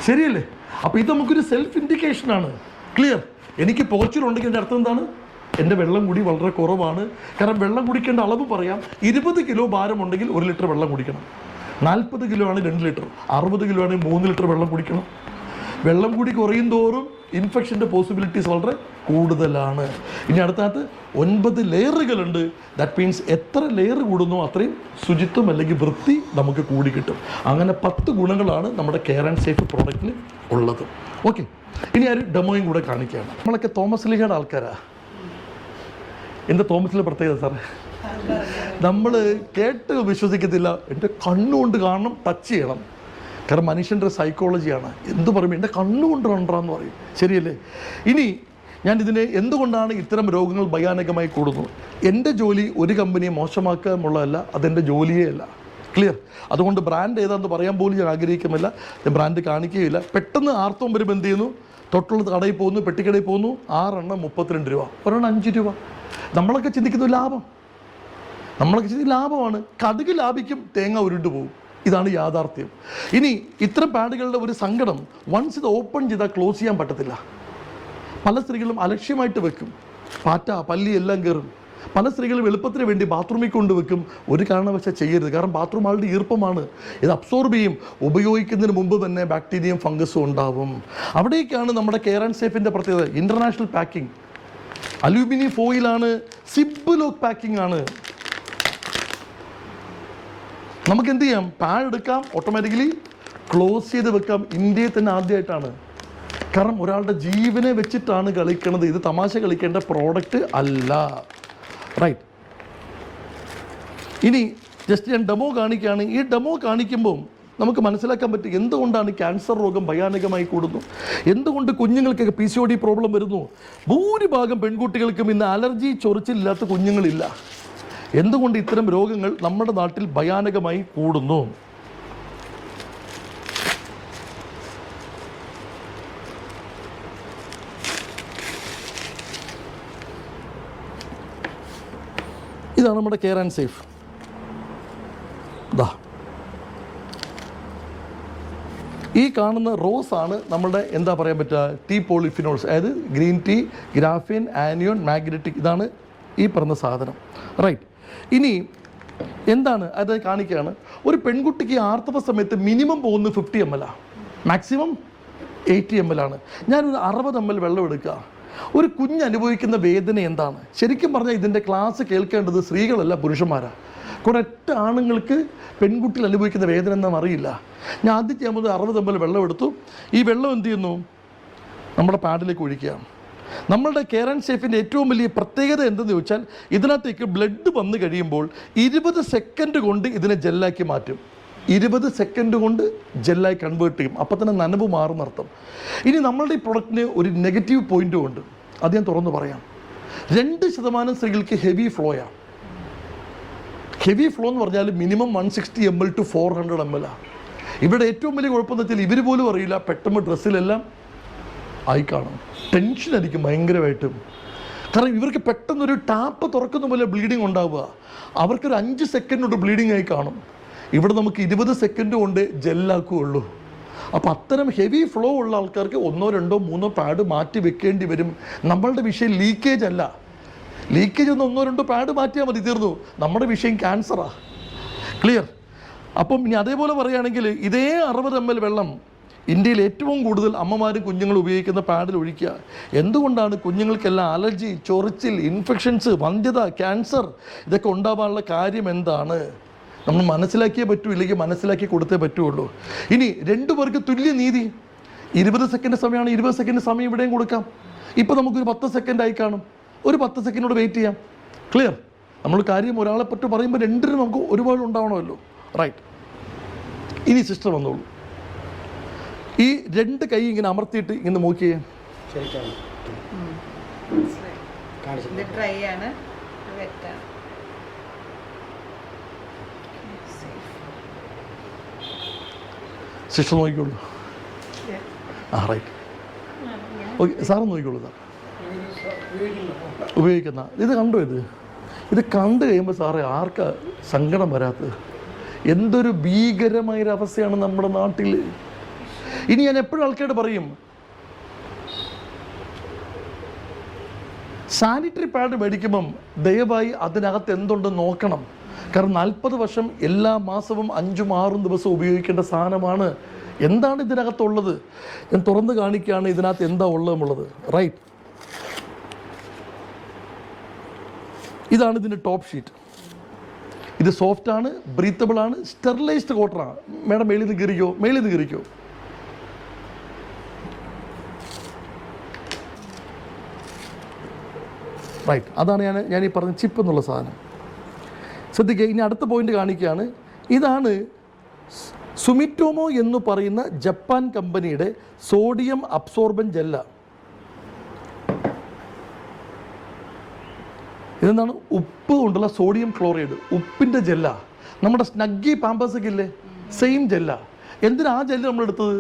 ശരിയല്ലേ? അപ്പോൾ ഇത് നമുക്കൊരു സെൽഫ് ഇൻഡിക്കേഷനാണ്. ക്ലിയർ. എനിക്ക് പോച്ചിലുണ്ടെങ്കിൽ എൻ്റെ അർത്ഥം എന്താണ്? എൻ്റെ വെള്ളം കുടി വളരെ കുറവാണ്. കാരണം വെള്ളം കുടിക്കേണ്ട അളവ് പറയാം. 20 കിലോ ഭാരമുണ്ടെങ്കിൽ 1 ലിറ്റർ വെള്ളം കുടിക്കണം. 40 കിലോ ആണ് 2 ലിറ്റർ, 60 കിലോ ആണെങ്കിൽ 3 ലിറ്റർ വെള്ളം കുടിക്കണം. വെള്ളം കൂടി കുറയും തോറും ഇൻഫെക്ഷൻ്റെ പോസിബിലിറ്റീസ് വളരെ കൂടുതലാണ്. ഇനി അടുത്തകത്ത് 9 ലെയറുകളുണ്ട്. ദാറ്റ് മീൻസ് എത്ര ലെയർ കൂടുന്നോ അത്രയും ശുചിത്വം അല്ലെങ്കിൽ വൃത്തി നമുക്ക് കൂടി കിട്ടും. അങ്ങനെ 10 ഗുണങ്ങളാണ് നമ്മുടെ കെയർ ആൻഡ് സേഫ് പ്രോഡക്റ്റിൽ ഉള്ളത്. ഓക്കെ, ഇനി ആ ഒരു ഡെമോയും കൂടെ കാണിക്കുകയാണ്. നമ്മളൊക്കെ തോമസ് ലീഗയുടെ ആൾക്കാരാ. എന്താ തോമസിലെ പ്രത്യേകത സാറേ? നമ്മൾ കേട്ട് വിശ്വസിക്കത്തില്ല, എൻ്റെ കണ്ണുകൊണ്ട് കാണണം, ടച്ച് ചെയ്യണം. കാരണം മനുഷ്യൻ്റെ സൈക്കോളജിയാണ്. എന്ത് പറയും, എൻ്റെ കണ്ണുകൊണ്ട് കണ്ടാന്ന് പറയും. ശരിയല്ലേ? ഇനി ഞാൻ ഇതിനെ എന്തുകൊണ്ടാണ് ഇത്തരം രോഗങ്ങൾ ഭയാനകമായി കൂടുന്നു? എൻ്റെ ജോലി ഒരു കമ്പനിയെ മോശമാക്കുക എന്നുള്ളതല്ല, അതെൻ്റെ ജോലിയേ അല്ല. ക്ലിയർ. അതുകൊണ്ട് ബ്രാൻഡ് ഏതാണെന്ന് പറയാൻ പോലും ഞാൻ ആഗ്രഹിക്കുന്നില്ല, ഞാൻ ബ്രാൻഡ് കാണിക്കുകയില്ല. പെട്ടെന്ന് ആർത്തവം വരുമ്പോൾ എന്ത് ചെയ്യുന്നു? തൊട്ടുള്ള കടയിൽ പോകുന്നു, പെട്ടിക്കടയിൽ പോകുന്നു, 6 എണ്ണം 32 രൂപ, ഒരെണ്ണം 5 രൂപ. നമ്മളൊക്കെ ചിന്തിക്കുന്നു ലാഭം, നമ്മളൊക്കെ ചിന്തിക്കുന്ന ലാഭമാണ്. കടുക് ലാഭിക്കും, തേങ്ങ ഉരുണ്ടു പോകും. ഇതാണ് യാഥാർത്ഥ്യം. ഇനി ഇത്തരം പാഡുകളുടെ ഒരു സങ്കടം, വൺസ് ഇത് ഓപ്പൺ ചെയ്താൽ ക്ലോസ് ചെയ്യാൻ പറ്റത്തില്ല. പല സ്ത്രീകളും അലക്ഷ്യമായിട്ട് വെക്കും, പാറ്റ, പല്ലി എല്ലാം കയറും. പല സ്ത്രീകളും എളുപ്പത്തിന് വേണ്ടി ബാത്റൂമിൽ കൊണ്ടുവെക്കും. ഒരു കാരണവശാൽ ചെയ്യരുത്. കാരണം ബാത്റൂം ആളുടെ ഈർപ്പമാണ്, ഇത് അബ്സോർബ് ചെയ്യും. ഉപയോഗിക്കുന്നതിന് മുമ്പ് തന്നെ ബാക്ടീരിയയും ഫംഗസും ഉണ്ടാവും. അവിടേക്കാണ് നമ്മുടെ കെയർ ആൻഡ് സേഫിൻ്റെ പ്രത്യേകത. ഇൻ്റർനാഷണൽ പാക്കിംഗ്, അലൂമിനിയം ഫോയിലാണ്, സിബ് ലോക്ക് പാക്കിംഗ് ആണ്. നമുക്ക് എന്ത് ചെയ്യാം? പാഡ് എടുക്കാം, ഓട്ടോമാറ്റിക്കലി ക്ലോസ് ചെയ്ത് വെക്കാം. ഇന്ത്യയിൽ തന്നെ ആദ്യമായിട്ടാണ്. കാരണം ഒരാളുടെ ജീവനെ വെച്ചിട്ടാണ് കളിക്കുന്നത്. ഇത് തമാശ കളിക്കേണ്ട പ്രോഡക്റ്റ് അല്ല. റൈറ്റ്. ഇനി ജസ്റ്റ് ഞാൻ ഡെമോ കാണിക്കുകയാണ്. ഈ ഡെമോ കാണിക്കുമ്പോൾ നമുക്ക് മനസ്സിലാക്കാൻ പറ്റും എന്തുകൊണ്ടാണ് ക്യാൻസർ രോഗം ഭയാനകമായി കൂടുന്നു, എന്തുകൊണ്ട് കുഞ്ഞുങ്ങൾക്കൊക്കെ PCOD പ്രോബ്ലം വരുന്നു. ഭൂരിഭാഗം പെൺകുട്ടികൾക്കും ഇന്ന് അലർജി ചൊറിച്ചിലില്ലാത്ത കുഞ്ഞുങ്ങളില്ല. എന്തുകൊണ്ട് ഇത്തരം രോഗങ്ങൾ നമ്മുടെ നാട്ടിൽ ഭയാനകമായി കൂടുന്നു? ഇതാണ് നമ്മുടെ കെയർ ആൻഡ് സേഫ്. ദാ ഈ കാണുന്ന റോസ് ആണ് നമ്മുടെ എന്താ പറയാൻ പറ്റുക ടീ പോളിഫിനോൾസ്, അതായത് green tea, graphene, anion, magnetic. ഇതാണ് ഈ പറഞ്ഞ സാധനം. റൈറ്റ്. ഇനി എന്താണ് അത് കാണിക്കുകയാണ്. ഒരു പെൺകുട്ടിക്ക് ആർത്തവ സമയത്ത് മിനിമം പോകുന്നത് 50 ml, മാക്സിമം 80 ml ആണ്. ഞാനൊരു 60 ml വെള്ളം എടുക്കുക. ഒരു കുഞ്ഞ് അനുഭവിക്കുന്ന വേദന എന്താണ്? ശരിക്കും പറഞ്ഞാൽ ഇതിൻ്റെ ക്ലാസ് കേൾക്കേണ്ടത് സ്ത്രീകളല്ല, പുരുഷന്മാരാണ്. കുറേറ്റ ആണുങ്ങൾക്ക് പെൺകുട്ടികൾ അനുഭവിക്കുന്ന വേദന എന്താണെന്ന് അറിയില്ല. ഞാൻ ആദ്യം ചെയ്യുമ്പോൾ 60 ml വെള്ളം എടുത്തു. ഈ വെള്ളം എന്ത് ചെയ്യുന്നു? നമ്മുടെ പാഡിലേക്ക് ഒഴിക്കുക. നമ്മളുടെ കെയർ ആൻഡ് സേഫിൻ്റെ ഏറ്റവും വലിയ പ്രത്യേകത എന്തെന്ന് ചോദിച്ചാൽ ഇതിനകത്തേക്ക് ബ്ലഡ് വന്നു കഴിയുമ്പോൾ 20 സെക്കൻഡ് കൊണ്ട് ഇതിനെ ജെല്ലാക്കി മാറ്റും. 20 സെക്കൻഡ് കൊണ്ട് ജെല്ലായി കൺവേർട്ട് ചെയ്യും. അപ്പോൾ തന്നെ നനവ് മാറുന്നർത്ഥം. ഇനി നമ്മളുടെ ഈ പ്രൊഡക്റ്റിന് ഒരു നെഗറ്റീവ് പോയിൻറ്റും ഉണ്ട്. അത് ഞാൻ തുറന്ന് പറയാം. 2% സ്ത്രീകൾക്ക് ഹെവി ഫ്ലോയാണ്. ഹെവി ഫ്ലോ എന്ന് പറഞ്ഞാൽ മിനിമം 160 ml to 400 ml. ഇവിടെ ഏറ്റവും വലിയ കുഴപ്പമെന്ന് വെച്ചാൽ ഇവർ പോലും അറിയില്ല, പെട്ടെന്ന് ഡ്രസ്സിലെല്ലാം ആയി കാണും. ടെൻഷനായിരിക്കും ഭയങ്കരമായിട്ടും. കാരണം ഇവർക്ക് പെട്ടെന്നൊരു ടാപ്പ് തുറക്കുന്ന പോലെ ബ്ലീഡിങ് ഉണ്ടാവുക. അവർക്കൊരു 5 സെക്കൻഡ് കൊണ്ട് ബ്ലീഡിങ് ആയി കാണും. ഇവിടെ നമുക്ക് 20 സെക്കൻഡ് കൊണ്ട് ജെല്ലാക്കുകയുള്ളൂ. അപ്പോൾ അത്തരം ഹെവി ഫ്ലോ ഉള്ള ആൾക്കാർക്ക് 1, 2, 3 പാഡ് മാറ്റി വെക്കേണ്ടി വരും. നമ്മളുടെ വിഷയം ലീക്കേജ് അല്ല. ലീക്കേജ് ഒന്ന് 1, 2 പാഡ് മാറ്റിയാൽ മതി, തീർന്നു. നമ്മുടെ വിഷയം ക്യാൻസറാണ്. ക്ലിയർ? അപ്പം ഇനി അതേപോലെ പറയുകയാണെങ്കിൽ ഇതേ 60 ml വെള്ളം ഇന്ത്യയിൽ ഏറ്റവും കൂടുതൽ അമ്മമാരും കുഞ്ഞുങ്ങളും ഉപയോഗിക്കുന്ന പാഡിൽ ഒഴിക്കുക. എന്തുകൊണ്ടാണ് കുഞ്ഞുങ്ങൾക്കെല്ലാം അലർജി, ചൊറിച്ചിൽ, ഇൻഫെക്ഷൻസ്, വന്ധ്യത, ക്യാൻസർ ഇതൊക്കെ ഉണ്ടാവാനുള്ള കാര്യം എന്താണ്? നമ്മൾ മനസ്സിലാക്കിയേ പറ്റൂ, ഇല്ലെങ്കിൽ മനസ്സിലാക്കി കൊടുത്തേ പറ്റുള്ളൂ. ഇനി 2 പേർക്ക് തുല്യ നീതി. 20 സെക്കൻഡ് സമയമാണ്, 20 സെക്കൻഡ് സമയം ഇവിടെയും കൊടുക്കാം. ഇപ്പോൾ നമുക്കൊരു 10 സെക്കൻഡ് ആയി കാണും. ഒരു 10 സെക്കൻഡോട് വെയിറ്റ് ചെയ്യാം. ക്ലിയർ? നമ്മൾ കാര്യം ഒരാളെ പറ്റി പറയുമ്പോൾ രണ്ടിനും നമുക്ക് ഒരുപാട് ഉണ്ടാവണമല്ലോ. റൈറ്റ്. ഇനി സിസ്റ്റർ വന്നോളൂ. ഈ 2 കൈ ഇങ്ങനെ അമർത്തിയിട്ട് ഇങ്ങനെ നോക്കിയേ. സിസ്റ്റർ നോക്കിക്കോളൂ. റൈറ്റ്. ഓക്കെ, സാറ് നോക്കിക്കോളൂ. സാർ ഉപയോഗിക്കുന്ന ഇത് കണ്ടോ? ഇത് കണ്ടു കഴിയുമ്പോൾ സാറേ ആർക്കാ സങ്കടം വരാത്തത്? എന്തൊരു ഭീകരമായൊരവസ്ഥയാണ് നമ്മുടെ നാട്ടിൽ. ഇനി ഞാൻ എപ്പോഴും ആൾക്കാരോട് പറയും, സാനിറ്ററി പാഡ് മേടിക്കുമ്പം ദയവായി അതിനകത്ത് എന്തുണ്ടെന്ന് നോക്കണം. കാരണം 40 വർഷം എല്ലാ മാസവും 5ഉം 6ഉം ദിവസം ഉപയോഗിക്കേണ്ട സാധനമാണ്. എന്താണ് ഇതിനകത്തുള്ളത്? ഞാൻ തുറന്ന് കാണിക്കുകയാണ് ഇതിനകത്ത് എന്താ ഉള്ളതെന്നുള്ളത്. റൈറ്റ്. ഇതാണ് ഇതിൻ്റെ ടോപ്പ് ഷീറ്റ്. ഇത് സോഫ്റ്റാണ്, ബ്രീത്തബിളാണ്, സ്റ്റെറിലൈസ്ഡ് കോട്ടനാണ്. മേഡം മേളിൽ നിന്ന് കയറിക്കോ. റൈറ്റ്. അതാണ് ഞാൻ ഈ പറഞ്ഞ ചിപ്പ് എന്നുള്ള സാധനം. ശ്രദ്ധിക്കുക. ഇനി അടുത്ത പോയിന്റ് കാണിക്കുകയാണ്. ഇതാണ് സുമിറ്റോമോ എന്ന് പറയുന്ന ജപ്പാൻ കമ്പനിയുടെ സോഡിയം അബ്സോർബൻ ജെല്ല. ഇതെന്താണ്? ഉപ്പ് കൊണ്ടുള്ള സോഡിയം ക്ലോറൈഡ്, ഉപ്പിൻ്റെ ജെല്ല. നമ്മുടെ സ്നഗ്ഗി പാമ്പേഴ്സൊക്കെ ഇല്ലേ, സെയിം ജെല്ല. എന്തിനാ ആ ജെല്ല് നമ്മളെടുത്തത്?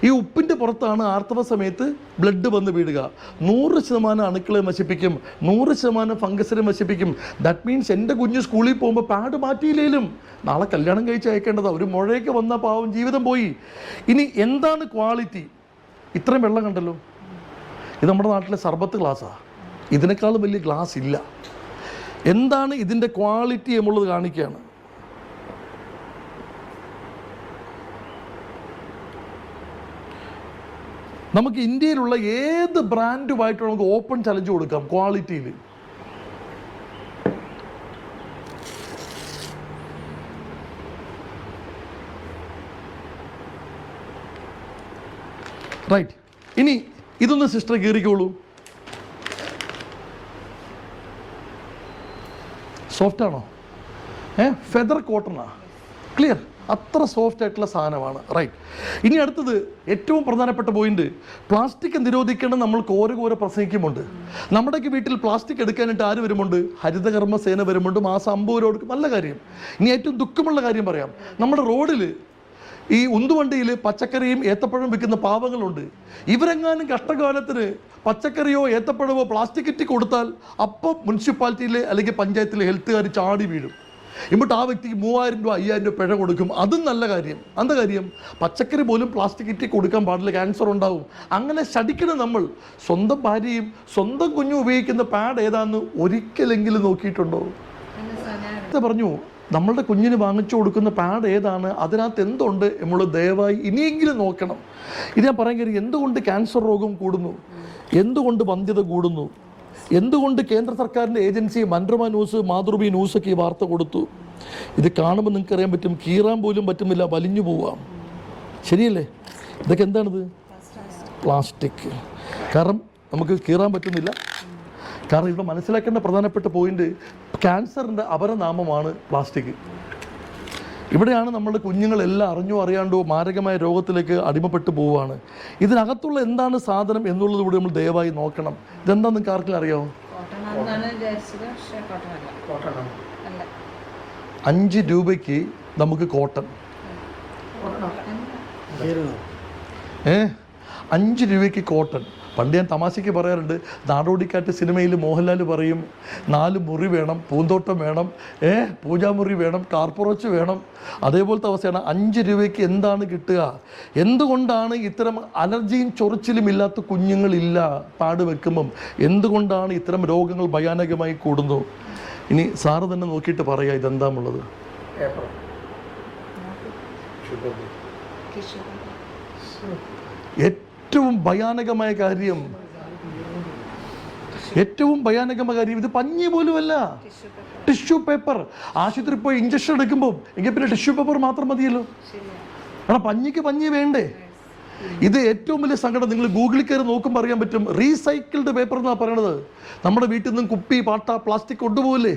ഈ ഉപ്പിൻ്റെ പുറത്താണ് ആർത്തവ സമയത്ത് ബ്ലഡ് വന്ന് വീഴുക. 100% അണുക്കളെ നശിപ്പിക്കും, 100% ഫംഗസിനെ നശിപ്പിക്കും. ദാറ്റ് മീൻസ് എൻ്റെ കുഞ്ഞ് സ്കൂളിൽ പോകുമ്പോൾ പാഡ് മാറ്റിയില്ലേലും നാളെ കല്യാണം കഴിച്ച് അയക്കേണ്ടതാണ്. ഒരു മുഴയൊക്കെ വന്ന പാവം ജീവിതം പോയി. ഇനി എന്താണ് ക്വാളിറ്റി? ഇത്രയും വെള്ളം കണ്ടല്ലോ. ഇത് നമ്മുടെ നാട്ടിലെ സർബത്ത് ഗ്ലാസ്സാണ്. ഇതിനേക്കാളും വലിയ ഗ്ലാസ് ഇല്ല. എന്താണ് ഇതിൻ്റെ ക്വാളിറ്റി എന്നുള്ളത് കാണിക്കുകയാണ്. നമുക്ക് ഇന്ത്യയിലുള്ള ഏത് ബ്രാൻഡുമായിട്ട് നമുക്ക് ഓപ്പൺ ചലഞ്ച് കൊടുക്കാം ക്വാളിറ്റിയിൽ. റൈറ്റ്. ഇനി ഇതൊന്ന് സിസ്റ്റർ കീറിക്കോളൂ. സോഫ്റ്റ് ആണോ? ഫെദർ കോട്ടണാ? ക്ലിയർ, അത്ര സോഫ്റ്റ് ആയിട്ടുള്ള സാധനമാണ്. റൈറ്റ്. ഇനി അടുത്തത് ഏറ്റവും പ്രധാനപ്പെട്ട പോയിന്റ്, പ്ലാസ്റ്റിക് നിരോധിക്കണം. നമ്മൾക്ക് ഓരോ പ്രസംഗിക്കുമുണ്ട്. നമ്മുടെയൊക്കെ വീട്ടിൽ പ്ലാസ്റ്റിക് എടുക്കാനായിട്ട് ആര് വരുമുണ്ട്? ഹരിതകർമ്മ സേന വരുമുണ്ട്. മാസം 50 രൂപ കൊടുക്കും. നല്ല കാര്യം. ഇനി ഏറ്റവും ദുഃഖമുള്ള കാര്യം പറയാം. നമ്മുടെ റോഡിൽ ഈ ഉന്തുവണ്ടിയിൽ പച്ചക്കറിയും ഏത്തപ്പഴം വിൽക്കുന്ന പാവങ്ങളുണ്ട്. ഇവരെങ്ങാനും കഷ്ടകാലത്തിന് പച്ചക്കറിയോ ഏത്തപ്പഴമോ പ്ലാസ്റ്റിക് ഇറ്റി കൊടുത്താൽ അപ്പം മുനിസിപ്പാലിറ്റിയിലെ അല്ലെങ്കിൽ പഞ്ചായത്തിലെ ഹെൽത്തുകാർ ചാടി വീഴും. എന്നിട്ട് ആ വ്യക്തിക്ക് 3000 രൂപ 5000 രൂപ പിഴ കൊടുക്കും. അതും നല്ല കാര്യം. എന്താ കാര്യം? പച്ചക്കറി പോലും പ്ലാസ്റ്റിക് ഇറ്റി കൊടുക്കാൻ പാടില്ല, ക്യാൻസർ ഉണ്ടാവും. അങ്ങനെ ശടിക്കണം. നമ്മൾ സ്വന്തം ഭാര്യയും സ്വന്തം കുഞ്ഞും ഉപയോഗിക്കുന്ന പാഡ് ഏതാണെന്ന് ഒരിക്കലെങ്കിലും നോക്കിയിട്ടുണ്ടോ? പറഞ്ഞു, നമ്മളുടെ കുഞ്ഞിന് വാങ്ങിച്ചു കൊടുക്കുന്ന പാഡ് ഏതാണ്, അതിനകത്ത് എന്തുണ്ട് നമ്മൾ ദയവായി ഇനിയെങ്കിലും നോക്കണം. ഇത് ഞാൻ പറയാൻ കാര്യം, എന്തുകൊണ്ട് ക്യാൻസർ രോഗം കൂടുന്നു, എന്തുകൊണ്ട് വന്ധ്യത കൂടുന്നു, എന്തുകൊണ്ട് കേന്ദ്ര സർക്കാരിൻ്റെ ഏജൻസി മനോരമ ന്യൂസ്, മാതൃഭൂമി ന്യൂസൊക്കെ ഈ വാർത്ത കൊടുത്തു. ഇത് കാണുമ്പോൾ നിങ്ങൾക്ക് അറിയാൻ പറ്റും, കീറാൻ പോലും പറ്റുന്നില്ല, വലിഞ്ഞു പോവാം. ശരിയല്ലേ? ഇതൊക്കെ എന്താണിത്? പ്ലാസ്റ്റിക്. കാരണം നമുക്ക് കീറാൻ പറ്റുന്നില്ല. കാരണം ഇവിടെ മനസ്സിലാക്കേണ്ട പ്രധാനപ്പെട്ട പോയിന്റ്, ക്യാൻസറിൻ്റെ അപരനാമമാണ് പ്ലാസ്റ്റിക്. ഇവിടെയാണ് നമ്മുടെ കുഞ്ഞുങ്ങളെല്ലാം അറിഞ്ഞോ അറിയാണ്ടോ മാരകമായ രോഗത്തിലേക്ക് അടിമപ്പെട്ടു പോവുകയാണ്. ഇതിനകത്തുള്ള എന്താണ് സാധനം എന്നുള്ളത് കൂടി നമ്മൾ ദയവായി നോക്കണം. ഇതെന്താ നിങ്ങൾക്ക് ആർക്കും അറിയാമോ? 5 രൂപയ്ക്ക് നമുക്ക് കോട്ടൺ. 5 രൂപയ്ക്ക് കോട്ടൺ. പണ്ട് ഞാൻ തമാശയ്ക്ക് പറയാറുണ്ട്, നാടോടിക്കാറ്റ് സിനിമയിൽ മോഹൻലാൽ പറയും 4 മുറി വേണം, പൂന്തോട്ടം വേണം, പൂജാമുറി വേണം, കാർപ്പുറച്ച് വേണം. അതേപോലത്തെ അവസ്ഥയാണ്. 5 രൂപയ്ക്ക് എന്താണ് കിട്ടുക? എന്തുകൊണ്ടാണ് ഇത്തരം അലർജിയും ചൊറിച്ചിലും ഇല്ലാത്ത കുഞ്ഞുങ്ങളില്ല പാട് വെക്കുമ്പം? എന്തുകൊണ്ടാണ് ഇത്തരം രോഗങ്ങൾ ഭയാനകമായി കൂടുന്നു? ഇനി സാറ് തന്നെ നോക്കിയിട്ട് പറയുക ഇതെന്താമുള്ളത്. ഏറ്റവും ഭയാനകമായ കാര്യം ഇത് പഞ്ഞി പോലുമല്ല, ടിഷ്യൂ പേപ്പർ. ആശുപത്രി പോയി ഇഞ്ചക്ഷൻ എടുക്കുമ്പോൾ എങ്കിൽ പിന്നെ ടിഷ്യൂ പേപ്പർ മാത്രം മതിയല്ലോ. കാരണം പഞ്ഞിക്ക് പഞ്ഞി വേണ്ടേ? ഇത് ഏറ്റവും വലിയ സങ്കടം. നിങ്ങൾ ഗൂഗിളിൽ കയറി നോക്കുമ്പോൾ അറിയാൻ പറ്റും. റീസൈക്കിൾഡ് പേപ്പർ എന്നാണ് പറയണത്. നമ്മുടെ വീട്ടിൽ നിന്നും കുപ്പി, പാട്ട, പ്ലാസ്റ്റിക് കൊണ്ടുപോകില്ലേ,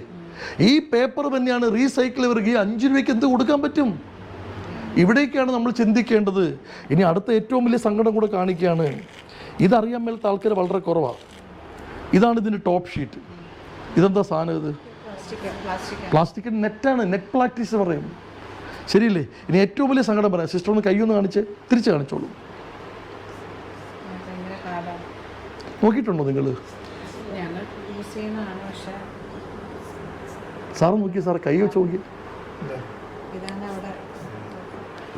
ഈ പേപ്പർ തന്നെയാണ് റീസൈക്കിൾ വരിക. 5 രൂപയ്ക്ക് എന്ത് കൊടുക്കാൻ പറ്റും? ഇവിടേക്കാണ് നമ്മൾ ചിന്തിക്കേണ്ടത്. ഇനി അടുത്ത ഏറ്റവും വലിയ സങ്കടം കൂടെ കാണിക്കുകയാണ്. ഇതറിയാൻ മേലത്തെ ആൾക്കാർ വളരെ കുറവാണ്. ഇതാണ് ഇതിൻ്റെ ടോപ്പ് ഷീറ്റ്. ഇതെന്താ സാധനം? ഇത് പ്ലാസ്റ്റിക് നെറ്റാണ്. നെറ്റ് പ്രാക്ടീസ് പറയും. ശരിയല്ലേ? ഇനി ഏറ്റവും വലിയ സങ്കടം പറയാം. സിസ്റ്റർ ഒന്ന് കൈയൊന്ന് കാണിച്ച് തിരിച്ച് കാണിച്ചോളൂ. നോക്കിയിട്ടുണ്ടോ നിങ്ങൾ? സാറ് നോക്കി, സാറ് കൈ വെച്ച് നോക്കി.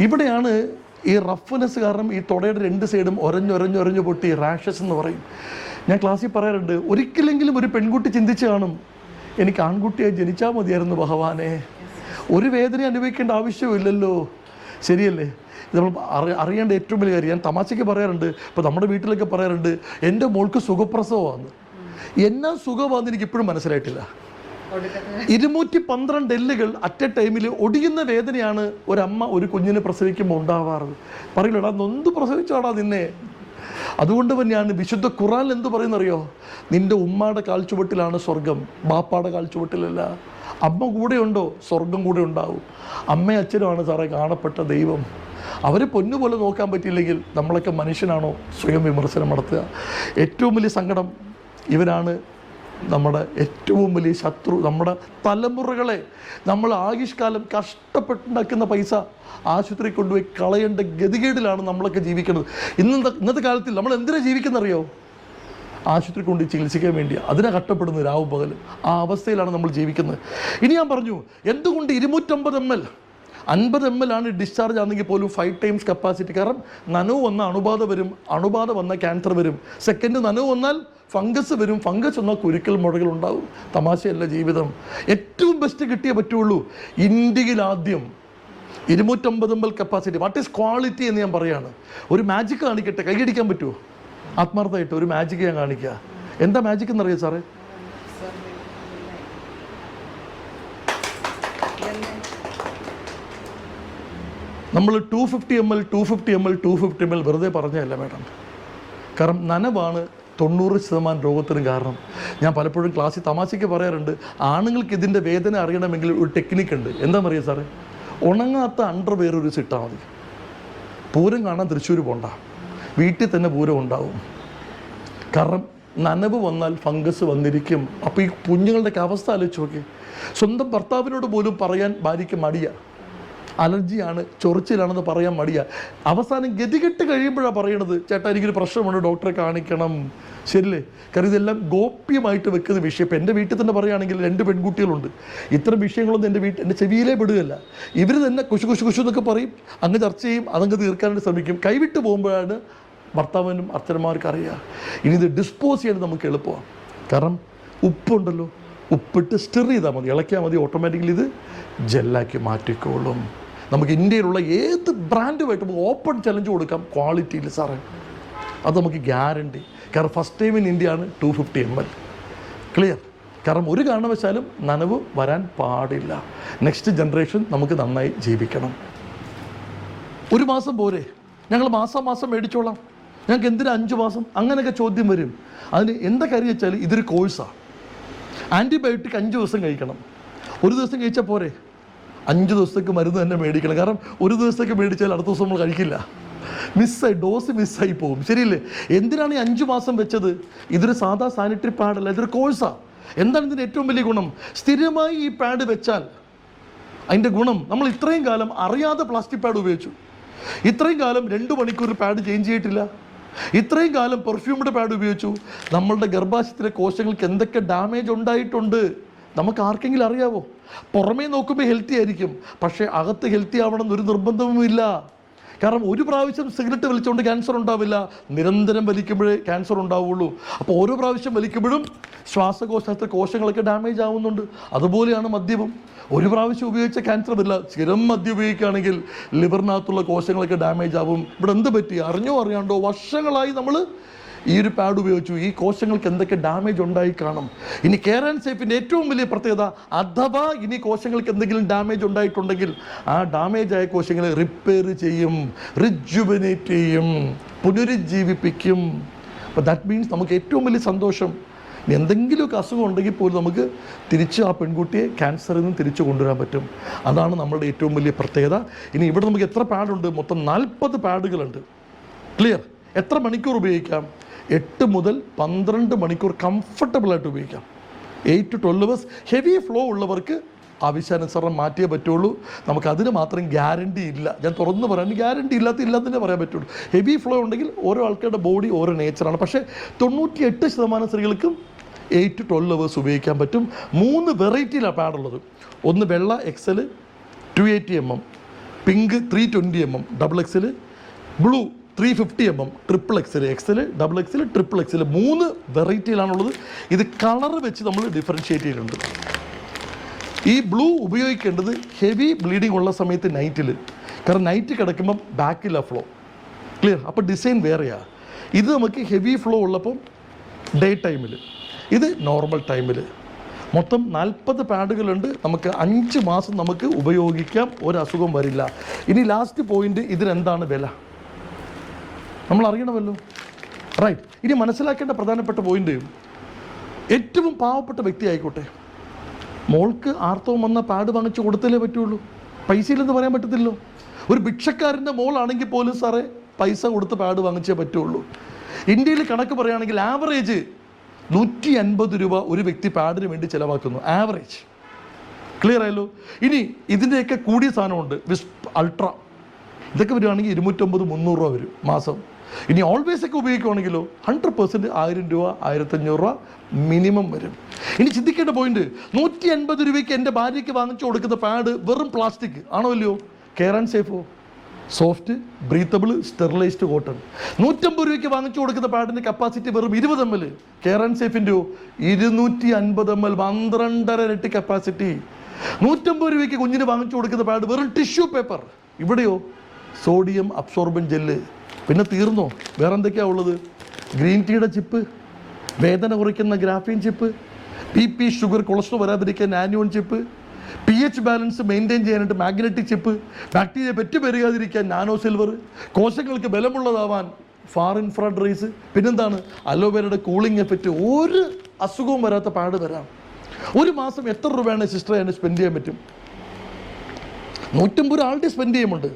ഇവിടെയാണ് ഈ റഫ്നെസ് കാരണം ഈ തുടയുടെ 2 സൈഡും ഒരഞ്ഞൊരഞ്ഞൊരഞ്ഞു പൊട്ടി റാഷസ് എന്ന് പറയും. ഞാൻ ക്ലാസ്സിൽ പറയാറുണ്ട്, ഒരിക്കലെങ്കിലും ഒരു പെൺകുട്ടി ചിന്തിച്ച് കാണും, എനിക്ക് ആൺകുട്ടിയായി ജനിച്ചാൽ മതിയായിരുന്നു ഭഗവാനെ, ഒരു വേദന അനുഭവിക്കേണ്ട ആവശ്യമില്ലല്ലോ. ശരിയല്ലേ? ഇത് നമ്മൾ അറിയേണ്ട ഏറ്റവും വലിയ കാര്യം. ഞാൻ തമാശയ്ക്ക് പറയാറുണ്ട്, ഇപ്പോൾ നമ്മുടെ വീട്ടിലൊക്കെ പറയാറുണ്ട്, എൻ്റെ മോൾക്ക് സുഖപ്രസവമാണ്. എന്നാ സുഖമാണെന്ന് എനിക്ക് ഇപ്പോഴും മനസ്സിലായിട്ടില്ല. 212 എല്ലുകൾ അറ്റ് എ ടൈമിൽ ഒടിയുന്ന വേദനയാണ് ഒരമ്മ ഒരു കുഞ്ഞിനെ പ്രസവിക്കുമ്പോൾ ഉണ്ടാവാറ്. പറയില്ലടാ, നൊന്ത് പ്രസവിച്ചാടാ നിന്നെ. അതുകൊണ്ട് തന്നെയാണ് വിശുദ്ധ ഖുറാൻ എന്ത് പറയുന്നറിയോ? നിന്റെ ഉമ്മയുടെ കാൽച്ചുവട്ടിലാണ് സ്വർഗം, ബാപ്പാടെ കാൽച്ചുവട്ടിലല്ല. അമ്മ കൂടെയുണ്ടോ, സ്വർഗം കൂടെ ഉണ്ടാവും. അമ്മയും അച്ഛനുമാണ് സാറേ കാണപ്പെട്ട ദൈവം. അവരെ പൊന്നുപോലെ നോക്കാൻ പറ്റിയില്ലെങ്കിൽ നമ്മളൊക്കെ മനുഷ്യനാണോ? സ്വയം വിമർശനം നടത്തുക. ഏറ്റവും വലിയ സങ്കടം, ഇവരാണ് നമ്മുടെ ഏറ്റവും വലിയ ശത്രു. നമ്മുടെ തലമുറകളെ നമ്മൾ ആയുഷ്കാലം കഷ്ടപ്പെട്ടുണ്ടാക്കുന്ന പൈസ ആശുപത്രി കൊണ്ടുപോയി കളയേണ്ട ഗതികേടിലാണ് നമ്മളൊക്കെ ജീവിക്കുന്നത്. ഇന്നത്തെ കാലത്തിൽ നമ്മൾ എന്തിനാ ജീവിക്കുന്നറിയോ? ആശുപത്രി കൊണ്ട് ചികിത്സിക്കാൻ വേണ്ടി. അതിനെ കഷ്ടപ്പെടുന്നു രാവും പകലും. ആ അവസ്ഥയിലാണ് നമ്മൾ ജീവിക്കുന്നത്. ഇനി ഞാൻ പറഞ്ഞു, എന്തുകൊണ്ട് 250 ml 50 ml ആണ് ഡിസ്ചാർജ് ആണെങ്കിൽ പോലും 5 times കപ്പാസിറ്റി. കാരണം നനവ് വന്ന അണുബാധ വരും, അണുബാധ വന്ന ക്യാൻസർ വരും. സെക്കൻഡ് നനവ് വന്നാൽ ഫംഗസ് വരും, ഫംഗസ് വന്നാൽ കുരുക്കൽ മുഴകൾ ഉണ്ടാവും. തമാശയല്ല ജീവിതം. ഏറ്റവും ബെസ്റ്റ് കിട്ടിയേ പറ്റുള്ളൂ. ഇന്ത്യയിൽ ആദ്യം 250 ml capacity. What is quality എന്ന് ഞാൻ പറയുകയാണ്. ഒരു മാജിക് കാണിക്കട്ടെ, കൈയടിക്കാൻ പറ്റുമോ? ആത്മാർത്ഥമായിട്ട് ഒരു മാജിക് ഞാൻ കാണിക്കുക. എന്താ മാജിക് എന്നറിയാം സാറേ? നമ്മൾ 250 ml വെറുതെ പറഞ്ഞതല്ല മാഡം. കാരണം നനവാണ് 90% രോഗത്തിനും കാരണം. ഞാൻ പലപ്പോഴും ക്ലാസ്സിൽ തമാശയ്ക്ക് പറയാറുണ്ട്, ആണുങ്ങൾക്ക് ഇതിൻ്റെ വേദന അറിയണമെങ്കിൽ ഒരു ടെക്നിക്കുണ്ട്. എന്താണെന്നറിയാം സാറേ? ഉണങ്ങാത്ത അണ്ടർവെയർ ഒരു ഇട്ടാൽ മതി. പൂരം കാണാൻ തൃശ്ശൂർ പോണ്ട, വീട്ടിൽ തന്നെ പൂരം ഉണ്ടാവും. കാരണം നനവ് വന്നാൽ ഫംഗസ് വന്നിരിക്കും. അപ്പോൾ ഈ കുഞ്ഞുങ്ങളുടെയൊക്കെ അവസ്ഥ ആലോചിച്ച് നോക്കി. സ്വന്തം ഭർത്താവിനോട് പോലും പറയാൻ ഭാര്യയ്ക്ക് മടിയാണ്. അലർജിയാണ്, ചൊറിച്ചിലാണെന്ന് പറയാൻ മടിയാണ്. അവസാനം ഗതികെട്ട് കഴിയുമ്പോഴാണ് പറയണത്, ചേട്ടാ എനിക്കൊരു പ്രശ്നമുണ്ട്, ഡോക്ടറെ കാണിക്കണം. ശരിയല്ലേ? കാരണം ഇതെല്ലാം ഗോപ്യമായിട്ട് വെക്കുന്ന വിഷയം. ഇപ്പം എൻ്റെ വീട്ടിൽ തന്നെ പറയുകയാണെങ്കിൽ 2 പെൺകുട്ടികളുണ്ട്. ഇത്തരം വിഷയങ്ങളൊന്നും എൻ്റെ ചെവിയിലേ പെടുകയല്ല. ഇവർ തന്നെ കുശു എന്നൊക്കെ പറയും, അങ്ങ് ചർച്ച ചെയ്യും, അതങ്ങ് തീർക്കാനായിട്ട് ശ്രമിക്കും. കൈവിട്ട് പോകുമ്പോഴാണ് ഭർത്താവിനും അച്ഛന്മാർക്ക് അറിയുക. ഇനി ഇത് ഡിസ്പോസ് ചെയ്യാൻ നമുക്ക് എളുപ്പമാണ്. കാരണം ഉപ്പുണ്ടല്ലോ, ഉപ്പിട്ട് സ്റ്റിർ ചെയ്താൽ മതി, ഇളക്കിയാൽ മതി, ഓട്ടോമാറ്റിക്കലി ഇത് ജെല്ലാക്കി മാറ്റിക്കോളും. നമുക്ക് ഇന്ത്യയിലുള്ള ഏത് ബ്രാൻഡുമായിട്ട് നമുക്ക് ഓപ്പൺ ചലഞ്ച് കൊടുക്കാം ക്വാളിറ്റിയിൽ സാറേ, അത് നമുക്ക് ഗ്യാരണ്ടി. കാരണം ഫസ്റ്റ് ടൈം ഇൻ ഇന്ത്യ ആണ് 250 ml. ക്ലിയർ? കാരണം ഒരു കാരണവശാലും നനവ് വരാൻ പാടില്ല. നെക്സ്റ്റ് ജനറേഷൻ നമുക്ക് നന്നായി ജീവിക്കണം. 1 മാസം പോരെ, ഞങ്ങൾ മാസം മേടിച്ചോളാം, ഞങ്ങൾക്ക് എന്തിനാ 5 മാസം? അങ്ങനെയൊക്കെ ചോദ്യം വരും. അതിന് എന്താ കാര്യം വെച്ചാൽ ഇതൊരു കോഴ്സാണ്. ആൻറ്റിബയോട്ടിക് 5 ദിവസം കഴിക്കണം. 1 ദിവസം കഴിച്ചാൽ പോരെ, 5 ദിവസത്തേക്ക് മരുന്ന് തന്നെ മേടിക്കണം. കാരണം 1 ദിവസത്തേക്ക് മേടിച്ചാൽ അടുത്ത ദിവസം നമ്മൾ കഴിക്കില്ല, ഡോസ് മിസ്സായി പോകും. ശരിയല്ലേ? എന്തിനാണ് ഈ 5 മാസം വെച്ചത്? ഇതൊരു സാധാ സാനിറ്ററി പാഡല്ല, ഇതൊരു കോഴ്സാണ്. എന്താണ് ഇതിൻ്റെ ഏറ്റവും വലിയ ഗുണം? സ്ഥിരമായി ഈ പാഡ് വെച്ചാൽ അതിൻ്റെ ഗുണം, നമ്മൾ ഇത്രയും കാലം അറിയാതെ പ്ലാസ്റ്റിക് പാഡ് ഉപയോഗിച്ചു. ഇത്രയും കാലം 2 മണിക്കൂർ പാഡ് ചേഞ്ച് ചെയ്തിട്ടില്ല. ഇത്രയും കാലം പെർഫ്യൂംഡ് പാഡ് ഉപയോഗിച്ചു. നമ്മളുടെ ഗർഭാശയത്തിലെ കോശങ്ങൾക്ക് എന്തൊക്കെ ഡാമേജ് ഉണ്ടായിട്ടുണ്ട് നമുക്ക് ആർക്കെങ്കിലും അറിയാവോ? പുറമേ നോക്കുമ്പോൾ ഹെൽത്തി ആയിരിക്കും, പക്ഷേ അകത്ത് ഹെൽത്തി ആവണമെന്നൊരു നിർബന്ധവുമില്ല. കാരണം ഒരു പ്രാവശ്യം സിഗരറ്റ് വലിച്ചുകൊണ്ട് ക്യാൻസർ ഉണ്ടാവില്ല, നിരന്തരം വലിക്കുമ്പോഴേ ക്യാൻസർ ഉണ്ടാവുള്ളൂ. അപ്പോൾ ഓരോ പ്രാവശ്യം വലിക്കുമ്പോഴും ശ്വാസകോശത്തെ കോശങ്ങളൊക്കെ ഡാമേജ് ആവുന്നുണ്ട്. അതുപോലെയാണ് മദ്യവും. ഒരു പ്രാവശ്യം ഉപയോഗിച്ച ക്യാൻസർ വരില്ല, സ്ഥിരം മദ്യം ഉപയോഗിക്കുകയാണെങ്കിൽ ലിവറിനകത്തുള്ള കോശങ്ങളൊക്കെ ഡാമേജ് ആവും. ഇവിടെ എന്ത് പറ്റി? അറിയാണ്ടോ വർഷങ്ങളായി നമ്മൾ ഈ ഒരു പാഡ് ഉപയോഗിച്ചു, ഈ കോശങ്ങൾക്ക് എന്തൊക്കെ ഡാമേജ് ഉണ്ടായി കാണും. ഇനി കെയർ ആൻഡ് സേഫിൻ്റെ ഏറ്റവും വലിയ പ്രത്യേകത, അഥവാ ഇനി കോശങ്ങൾക്ക് എന്തെങ്കിലും ഡാമേജ് ഉണ്ടായിട്ടുണ്ടെങ്കിൽ ആ ഡാമേജ് ആയ കോശങ്ങളെ റിപ്പയർ ചെയ്യും, റിജുവനേറ്റ് ചെയ്യും, പുനരുജ്ജീവിപ്പിക്കും. അപ്പോൾ ദാറ്റ് മീൻസ് നമുക്ക് ഏറ്റവും വലിയ സന്തോഷം, ഇനി എന്തെങ്കിലുമൊക്കെ അസുഖം ഉണ്ടെങ്കിൽ പോലും നമുക്ക് തിരിച്ച് ആ പെൺകുട്ടിയെ ക്യാൻസറിൽ നിന്ന് തിരിച്ചു കൊണ്ടുവരാൻ പറ്റും. അതാണ് നമ്മളുടെ ഏറ്റവും വലിയ പ്രത്യേകത. ഇനി ഇവിടെ നമുക്ക് എത്ര പാഡുണ്ട്? മൊത്തം 40 പാഡുകളുണ്ട്. ക്ലിയർ? എത്ര മണിക്കൂർ ഉപയോഗിക്കാം? 8 മുതൽ 12 മണിക്കൂർ കംഫർട്ടബിളായിട്ട് ഉപയോഗിക്കാം. 8 to 12 hours. ഹെവി ഫ്ലോ ഉള്ളവർക്ക് ആവശ്യാനുസരണം മാറ്റിയേ പറ്റുള്ളൂ. നമുക്കതിന് മാത്രം ഗ്യാരണ്ടി ഇല്ല. ഞാൻ തുറന്ന് പറയാൻ ഗ്യാരണ്ടി ഇല്ലാത്തതിനെ പറയാൻ പറ്റുള്ളൂ. ഹെവി ഫ്ലോ ഉണ്ടെങ്കിൽ ഓരോ ആൾക്കാരുടെ ബോഡി ഓരോ നേച്ചറാണ്. പക്ഷേ 98% സ്ത്രീകൾക്കും 8 to 12 hours ഉപയോഗിക്കാൻ പറ്റും. 3 വെറൈറ്റിയിലാണ് പാഡുള്ളത്. ഒന്ന് വെള്ള XL 280 mm, pink 320 mm, XXL, blue 350 mm, XXL, XL, XXL, XXL. 3 വെറൈറ്റിയിലാണുള്ളത്. ഇത് കളർ വെച്ച് നമ്മൾ ഡിഫറൻഷ്യേറ്റ് ചെയ്തിട്ടുണ്ട്. ഈ ബ്ലൂ ഉപയോഗിക്കേണ്ടത് ഹെവി ബ്ലീഡിങ് ഉള്ള സമയത്ത് നൈറ്റിൽ. കാരണം നൈറ്റ് കിടക്കുമ്പം ബാക്കില്ല ഫ്ലോ. ക്ലിയർ? അപ്പോൾ ഡിസൈൻ വേറെയാണ്. ഇത് നമുക്ക് ഹെവി ഫ്ലോ ഉള്ളപ്പം ഡേ ടൈമിൽ, ഇത് നോർമൽ ടൈമിൽ. മൊത്തം 40 പാഡുകളുണ്ട്. നമുക്ക് 5 മാസം നമുക്ക് ഉപയോഗിക്കാം, ഒരു അസുഖം വരില്ല. ഇനി ലാസ്റ്റ് പോയിന്റ്, ഇതിനെന്താണ് വില നമ്മൾ അറിയണമല്ലോ. റൈറ്റ്? ഇനി മനസ്സിലാക്കേണ്ട പ്രധാനപ്പെട്ട പോയിന്റ്, ഏറ്റവും പാവപ്പെട്ട വ്യക്തി ആയിക്കോട്ടെ, മോൾക്ക് ആർത്തവം വന്ന പാഡ് വാങ്ങിച്ചു കൊടുത്തല്ലേ പറ്റുള്ളൂ, പൈസ ഇല്ലെന്ന് പറയാൻ പറ്റത്തില്ലോ. ഒരു ഭിക്ഷക്കാരൻ്റെ മോളാണെങ്കിൽ പോലും സാറേ പൈസ കൊടുത്ത് പാഡ് വാങ്ങിച്ചേ പറ്റുള്ളൂ. ഇന്ത്യയിൽ കണക്ക് പറയുകയാണെങ്കിൽ ആവറേജ് 150 രൂപ ഒരു വ്യക്തി പാഡിന് വേണ്ടി ചിലവാക്കുന്നു, ആവറേജ്. ക്ലിയർ ആയല്ലോ? ഇനി ഇതിൻ്റെയൊക്കെ കൂടിയ സാധനമുണ്ട്, വിസ്പ് അൾട്ര, ഇതൊക്കെ വരുവാണെങ്കിൽ 250-300 രൂപ വരും മാസം. ഇനി ഓൾവേസ് ഒക്കെ ഉപയോഗിക്കുകയാണെങ്കിലോ 100% 1000 രൂപ 1500 രൂപ മിനിമം വരും. ഇനി ചിന്തിക്കേണ്ട പോയിന്റ്, 150 രൂപയ്ക്ക് എൻ്റെ ഭാര്യയ്ക്ക് വാങ്ങിച്ചു കൊടുക്കുന്ന പാഡ് വെറും പ്ലാസ്റ്റിക് ആണോ അല്ലയോ? കെയർ ആൻഡ് സേഫോ? Soft, breathable, sterilised cotton. 150 രൂപയ്ക്ക് വാങ്ങിച്ചു കൊടുക്കുന്ന പാഡിൻ്റെ കപ്പാസിറ്റി വെറും 20 ml. കെയർ ആൻഡ് സേഫിൻ്റെയോ 250 ml, 12.5 ഇരട്ടി കപ്പാസിറ്റി. 150 രൂപയ്ക്ക് കുഞ്ഞിന് വാങ്ങിച്ചു കൊടുക്കുന്ന പാഡ് വെറും ടിഷ്യൂ പേപ്പർ. ഇവിടെയോ സോഡിയം അബ്സോർബൻ ജെല്ല്. പിന്നെ തീർന്നോ? വേറെ എന്തൊക്കെയാണ് ഉള്ളത്? ഗ്രീൻ ടീയുടെ ചിപ്പ്, വേദന കുറയ്ക്കുന്ന graphene chip, BP, sugar, cholesterol വരാതിരിക്കാൻ anion chip, pH balance maintain ചെയ്യാനായിട്ട് മാഗ്നറ്റിക് ചിപ്പ്, ബാക്ടീരിയ പെറ്റുപെരുകാതിരിക്കാൻ നാനോ സിൽവർ, കോശങ്ങൾക്ക് ബലമുള്ളതാവാൻ ഫാർ ഇൻഫ്രാഡ് റേസ്, പിന്നെന്താണ് അലോവേരയുടെ കൂളിംഗ് എഫക്റ്റ്. ഒരു അസുഖവും വരാത്ത പാഡ് വരാം. ഒരു മാസം എത്ര രൂപയാണ് സിസ്റ്റർ അതിന് സ്പെൻഡ് ചെയ്യാൻ പറ്റും? 150 ആളുടെ സ്പെൻഡ് ചെയ്യുമുണ്ട്.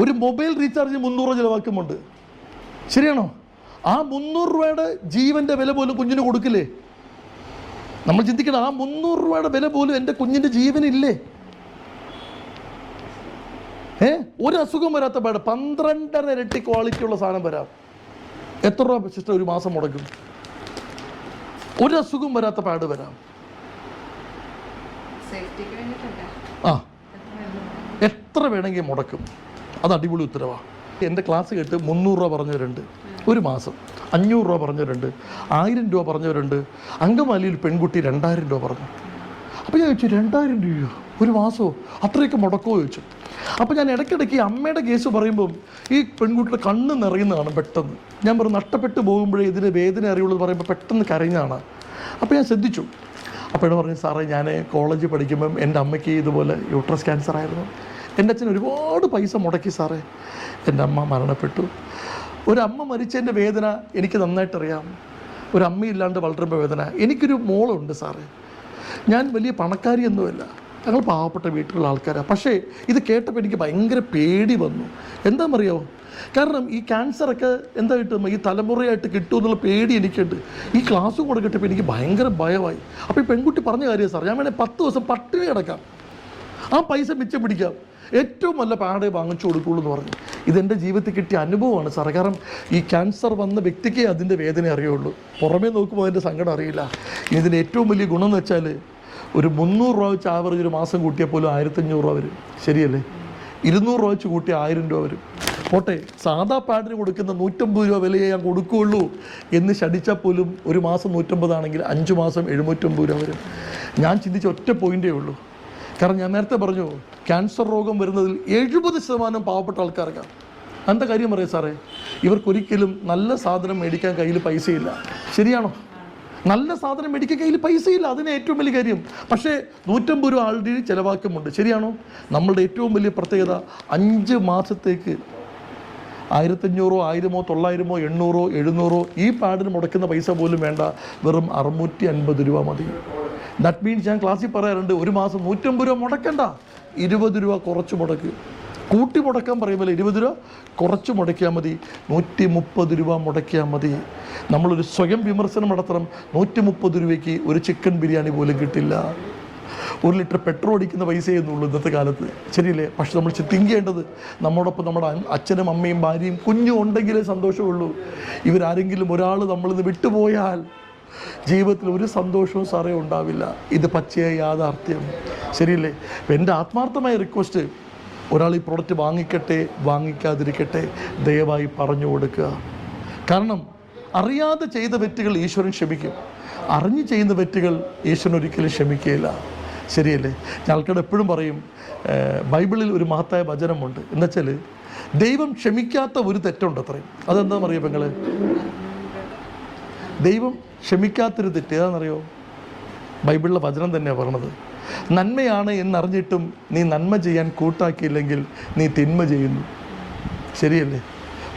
ഒരു മൊബൈൽ റീചാർജ് 300 ചിലവാക്കുമുണ്ട്. ശരിയാണോ? ആ 300 രൂപയുടെ ജീവൻ്റെ വില പോലും കുഞ്ഞിന് കൊടുക്കില്ലേ? നമ്മൾ ചിന്തിക്കണം, ആ 300 രൂപയുടെ വില പോലും എൻ്റെ കുഞ്ഞിൻ്റെ ജീവനില്ലേ? ഒരു അസുഖം വരാത്ത പാട് 12 ഇരട്ടി ക്വാളിറ്റി ഉള്ള സാധനം വരാം. എത്ര രൂപ സിസ്റ്റർ ഒരു മാസം മുടക്കും? ഒരു അസുഖം വരാത്ത പാട് വരാം. എത്ര വേണമെങ്കിൽ മുടക്കും. അത് അടിപൊളി ഉത്തരവാണ്. എൻ്റെ ക്ലാസ് കേട്ട് 300 രൂപ പറഞ്ഞവരുണ്ട് ഒരു മാസം, 500 രൂപ പറഞ്ഞവരുണ്ട്, 1000 രൂപ പറഞ്ഞവരുണ്ട്. അങ്കമാലിയിൽ പെൺകുട്ടി 2000 രൂപ പറഞ്ഞു. അപ്പോൾ ഞാൻ ചോദിച്ചു, 2000 രൂപയോ ഒരു മാസമോ? അത്രയൊക്കെ മുടക്കമോ ചോദിച്ചു. അപ്പോൾ ഞാൻ ഇടയ്ക്കിടയ്ക്ക് അമ്മയുടെ കേസ് പറയുമ്പം ഈ പെൺകുട്ടിയുടെ കണ്ണ് നിറയുന്നതാണ് പെട്ടെന്ന്. ഞാൻ പറഞ്ഞു, നഷ്ടപ്പെട്ടു പോകുമ്പോഴേ ഇതിന് വേദന അറിയുള്ളൂ എന്ന് പറയുമ്പോൾ പെട്ടെന്ന് കരഞ്ഞാണ്. അപ്പോൾ ഞാൻ ശ്രദ്ധിച്ചു. അപ്പോൾ എന്നോട് പറഞ്ഞു, സാറേ ഞാൻ കോളേജിൽ പഠിക്കുമ്പം എൻ്റെ അമ്മയ്ക്ക് ഇതുപോലെ യൂട്രസ് ക്യാൻസർ ആയിരുന്നു. എൻ്റെ അച്ഛൻ ഒരുപാട് പൈസ മുടക്കി സാറേ, എൻ്റെ അമ്മ മരണപ്പെട്ടു. ഒരമ്മ മരിച്ചതിൻ്റെ വേദന എനിക്ക് നന്നായിട്ടറിയാം. ഒരമ്മയില്ലാണ്ട് വളരുമ്പോൾ വേദന. എനിക്കൊരു മോളുണ്ട് സാറേ, ഞാൻ വലിയ പണക്കാരിയൊന്നുമല്ല, ഞങ്ങൾ പാവപ്പെട്ട വീട്ടിലുള്ള ആൾക്കാരാണ്. പക്ഷേ ഇത് കേട്ടപ്പോൾ എനിക്ക് ഭയങ്കര പേടി വന്നു. എന്താണെന്നറിയാമോ? കാരണം ഈ ക്യാൻസറൊക്കെ എന്താ കിട്ടും, ഈ തലമുറയായിട്ട് കിട്ടുമെന്നുള്ള പേടി എനിക്കുണ്ട്. ഈ ക്ലാസ് കൂടെ കിട്ടിയപ്പോൾ എനിക്ക് ഭയങ്കര ഭയമായി. അപ്പോൾ ഈ പെൺകുട്ടി പറഞ്ഞ കാര്യം സാർ, ഞാൻ വേണേൽ 10 ദിവസം പട്ടിണി കിടക്കാം, ആ പൈസ മിച്ചം പിടിക്കാം, ഏറ്റവും നല്ല പാടെ വാങ്ങിച്ചു കൊടുക്കുള്ളൂ എന്ന് പറഞ്ഞു. ഇതെൻ്റെ ജീവിതത്തിൽ കിട്ടിയ അനുഭവമാണ് സാറേ. കാരണം ഈ ക്യാൻസർ വന്ന വ്യക്തിക്കേ അതിൻ്റെ വേദന അറിയുള്ളൂ, പുറമേ നോക്കുമ്പോൾ അതിൻ്റെ സങ്കടം അറിയില്ല. ഇതിൻ്റെ ഏറ്റവും വലിയ ഗുണം എന്ന് വെച്ചാൽ ഒരു 300 രൂപ വെച്ച് ആവറേജ് ഒരു മാസം കൂട്ടിയാൽ പോലും 1500 രൂപ വരും. ശരിയല്ലേ? 200 രൂപ വെച്ച് കൂട്ടിയാൽ 1000 രൂപ വരും. പോട്ടെ, സാധാ പാഡിന് കൊടുക്കുന്ന 150 രൂപ വിലയെ ഞാൻ കൊടുക്കുകയുള്ളൂ എന്ന് ശടിച്ചാൽ പോലും ഒരു മാസം 150 ആണെങ്കിൽ 5 മാസം 750 രൂപ വരും. ഞാൻ ചിന്തിച്ച ഒറ്റ പോയിൻ്റേ ഉള്ളൂ. കാരണം ഞാൻ നേരത്തെ പറഞ്ഞു, ക്യാൻസർ രോഗം വരുന്നതിൽ 70% പാവപ്പെട്ട ആൾക്കാർക്കാണ്. എന്താ കാര്യം പറയാം സാറേ? ഇവർക്കൊരിക്കലും നല്ല സാധനം മേടിക്കാൻ കയ്യിൽ പൈസയില്ല. ശരിയാണോ? നല്ല സാധനം മേടിക്കാൻ കയ്യിൽ പൈസയില്ല, അതിന് ഏറ്റവും വലിയ കാര്യം. പക്ഷേ 150 രൂപ ആൾറെഡി ചിലവാക്കുമുണ്ട്. ശരിയാണോ? നമ്മളുടെ ഏറ്റവും വലിയ പ്രത്യേകത 5 മാസത്തേക്ക് 1500, 1000, 900, 800, 700 ഈ പാഡിന് മുടക്കുന്ന പൈസ പോലും വേണ്ട, വെറും 650 രൂപ മതി. ദാറ്റ് മീൻസ് ഞാൻ ക്ലാസ്സിൽ പറയാറുണ്ട്, ഒരു മാസം 150 രൂപ മുടക്കണ്ട, 20 രൂപ കുറച്ച് മുടക്ക്. കൂട്ടി മുടക്കാൻ പറയുമ്പോൾ 20 രൂപ കുറച്ച് മുടക്കിയാൽ മതി, 130 രൂപ മുടക്കിയാൽ മതി. നമ്മളൊരു സ്വയം വിമർശനം നടത്തണം. 130 രൂപയ്ക്ക് ഒരു ചിക്കൻ ബിരിയാണി പോലും കിട്ടില്ല. 1 ലിറ്റർ പെട്രോൾ അടിക്കുന്ന പൈസയേ ഉള്ളൂ ഇന്നത്തെ കാലത്ത്. ശരിയല്ലേ? പക്ഷെ നമ്മൾ തിങ്ക് ചെയ്യേണ്ടത്, നമ്മോടൊപ്പം നമ്മുടെ അച്ഛനും അമ്മയും ഭാര്യയും കുഞ്ഞും ഉണ്ടെങ്കിലേ സന്തോഷമുള്ളൂ. ഇവരാരെങ്കിലും ഒരാൾ നമ്മളിന്ന് വിട്ടുപോയാൽ ജീവിതത്തിൽ ഒരു സന്തോഷവും സാറേ ഉണ്ടാവില്ല. ഇത് പച്ചയായ യാഥാർത്ഥ്യം. ശരിയല്ലേ? അപ്പം എൻ്റെ ആത്മാർത്ഥമായ റിക്വസ്റ്റ്, ഒരാൾ ഈ പ്രോഡക്റ്റ് വാങ്ങിക്കട്ടെ വാങ്ങിക്കാതിരിക്കട്ടെ, ദയവായി പറഞ്ഞു കൊടുക്കുക. കാരണം അറിയാതെ ചെയ്ത തെറ്റുകൾ ഈശ്വരൻ ക്ഷമിക്കും, അറിഞ്ഞ് ചെയ്യുന്ന തെറ്റുകൾ ഈശ്വരൻ ഒരിക്കലും ക്ഷമിക്കുകയില്ല. ശരിയല്ലേ? ഞാൻ ആൾക്കാരോട് എപ്പോഴും പറയും, ബൈബിളിൽ ഒരു മഹത്തായ വചനമുണ്ട്. എന്നുവെച്ചാൽ ദൈവം ക്ഷമിക്കാത്ത ഒരു തെറ്റുണ്ട് അത്രയും. അതെന്താണെന്ന് അറിയോ പെങ്ങളെ? ദൈവം ക്ഷമിക്കാത്തൊരു തെറ്റ് ഏതാണെന്നറിയോ? ബൈബിളിലെ വചനം തന്നെയാണ് പറഞ്ഞത്. നന്മയാണ് എന്നറിഞ്ഞിട്ടും നീ നന്മ ചെയ്യാൻ കൂട്ടാക്കിയില്ലെങ്കിൽ നീ തിന്മ ചെയ്യുന്നു. ശരിയല്ലേ?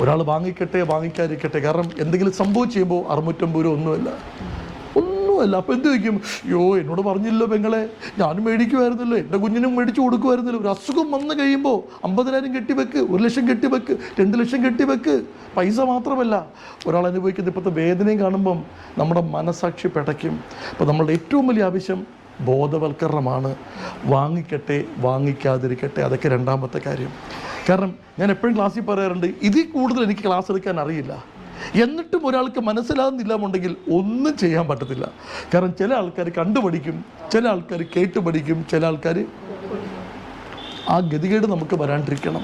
ഒരാൾ വാങ്ങിക്കട്ടെ വാങ്ങിക്കാതിരിക്കട്ടെ, കാരണം എന്തെങ്കിലും സംഭവിച്ച് ചെയ്യുമ്പോൾ 650 രൂപ ഒന്നുമല്ല. അപ്പോൾ എന്ത് ചോദിക്കും? യോ എന്നോട് പറഞ്ഞില്ലോ പെങ്ങളെ, ഞാനും മേടിക്കുമായിരുന്നല്ലോ, എൻ്റെ കുഞ്ഞിനും മേടിച്ചു കൊടുക്കുമായിരുന്നല്ലോ. ഒരു അസുഖം വന്നു കഴിയുമ്പോൾ 50,000 കെട്ടിവെക്ക്, 1 ലക്ഷം കെട്ടിവെക്ക്, 2 ലക്ഷം കെട്ടിവെക്ക്. പൈസ മാത്രമല്ല, ഒരാൾ അനുഭവിക്കുന്ന ഇപ്പോഴത്തെ വേദനയും കാണുമ്പം നമ്മുടെ മനസാക്ഷി പിടയ്ക്കും. അപ്പോൾ നമ്മളുടെ ഏറ്റവും വലിയ ആവശ്യം ബോധവൽക്കരണമാണ്. വാങ്ങിക്കട്ടെ വാങ്ങിക്കാതിരിക്കട്ടെ, അതൊക്കെ രണ്ടാമത്തെ കാര്യം. കാരണം ഞാൻ എപ്പോഴും ക്ലാസ്സിൽ പറയാറുണ്ട്, ഇതിൽ കൂടുതൽ എനിക്ക് ക്ലാസ് എടുക്കാൻ അറിയില്ല, എന്നിട്ടും ഒരാൾക്ക് മനസ്സിലാകുന്നില്ലാമുണ്ടെങ്കിൽ ഒന്നും ചെയ്യാൻ പറ്റത്തില്ല. കാരണം ചില ആൾക്കാർ കണ്ടുപഠിക്കും, ചില ആൾക്കാർ കേട്ട് പഠിക്കും, ചില ആൾക്കാർ ആ ഗതികേട് നമുക്ക് വരാണ്ടിരിക്കണം.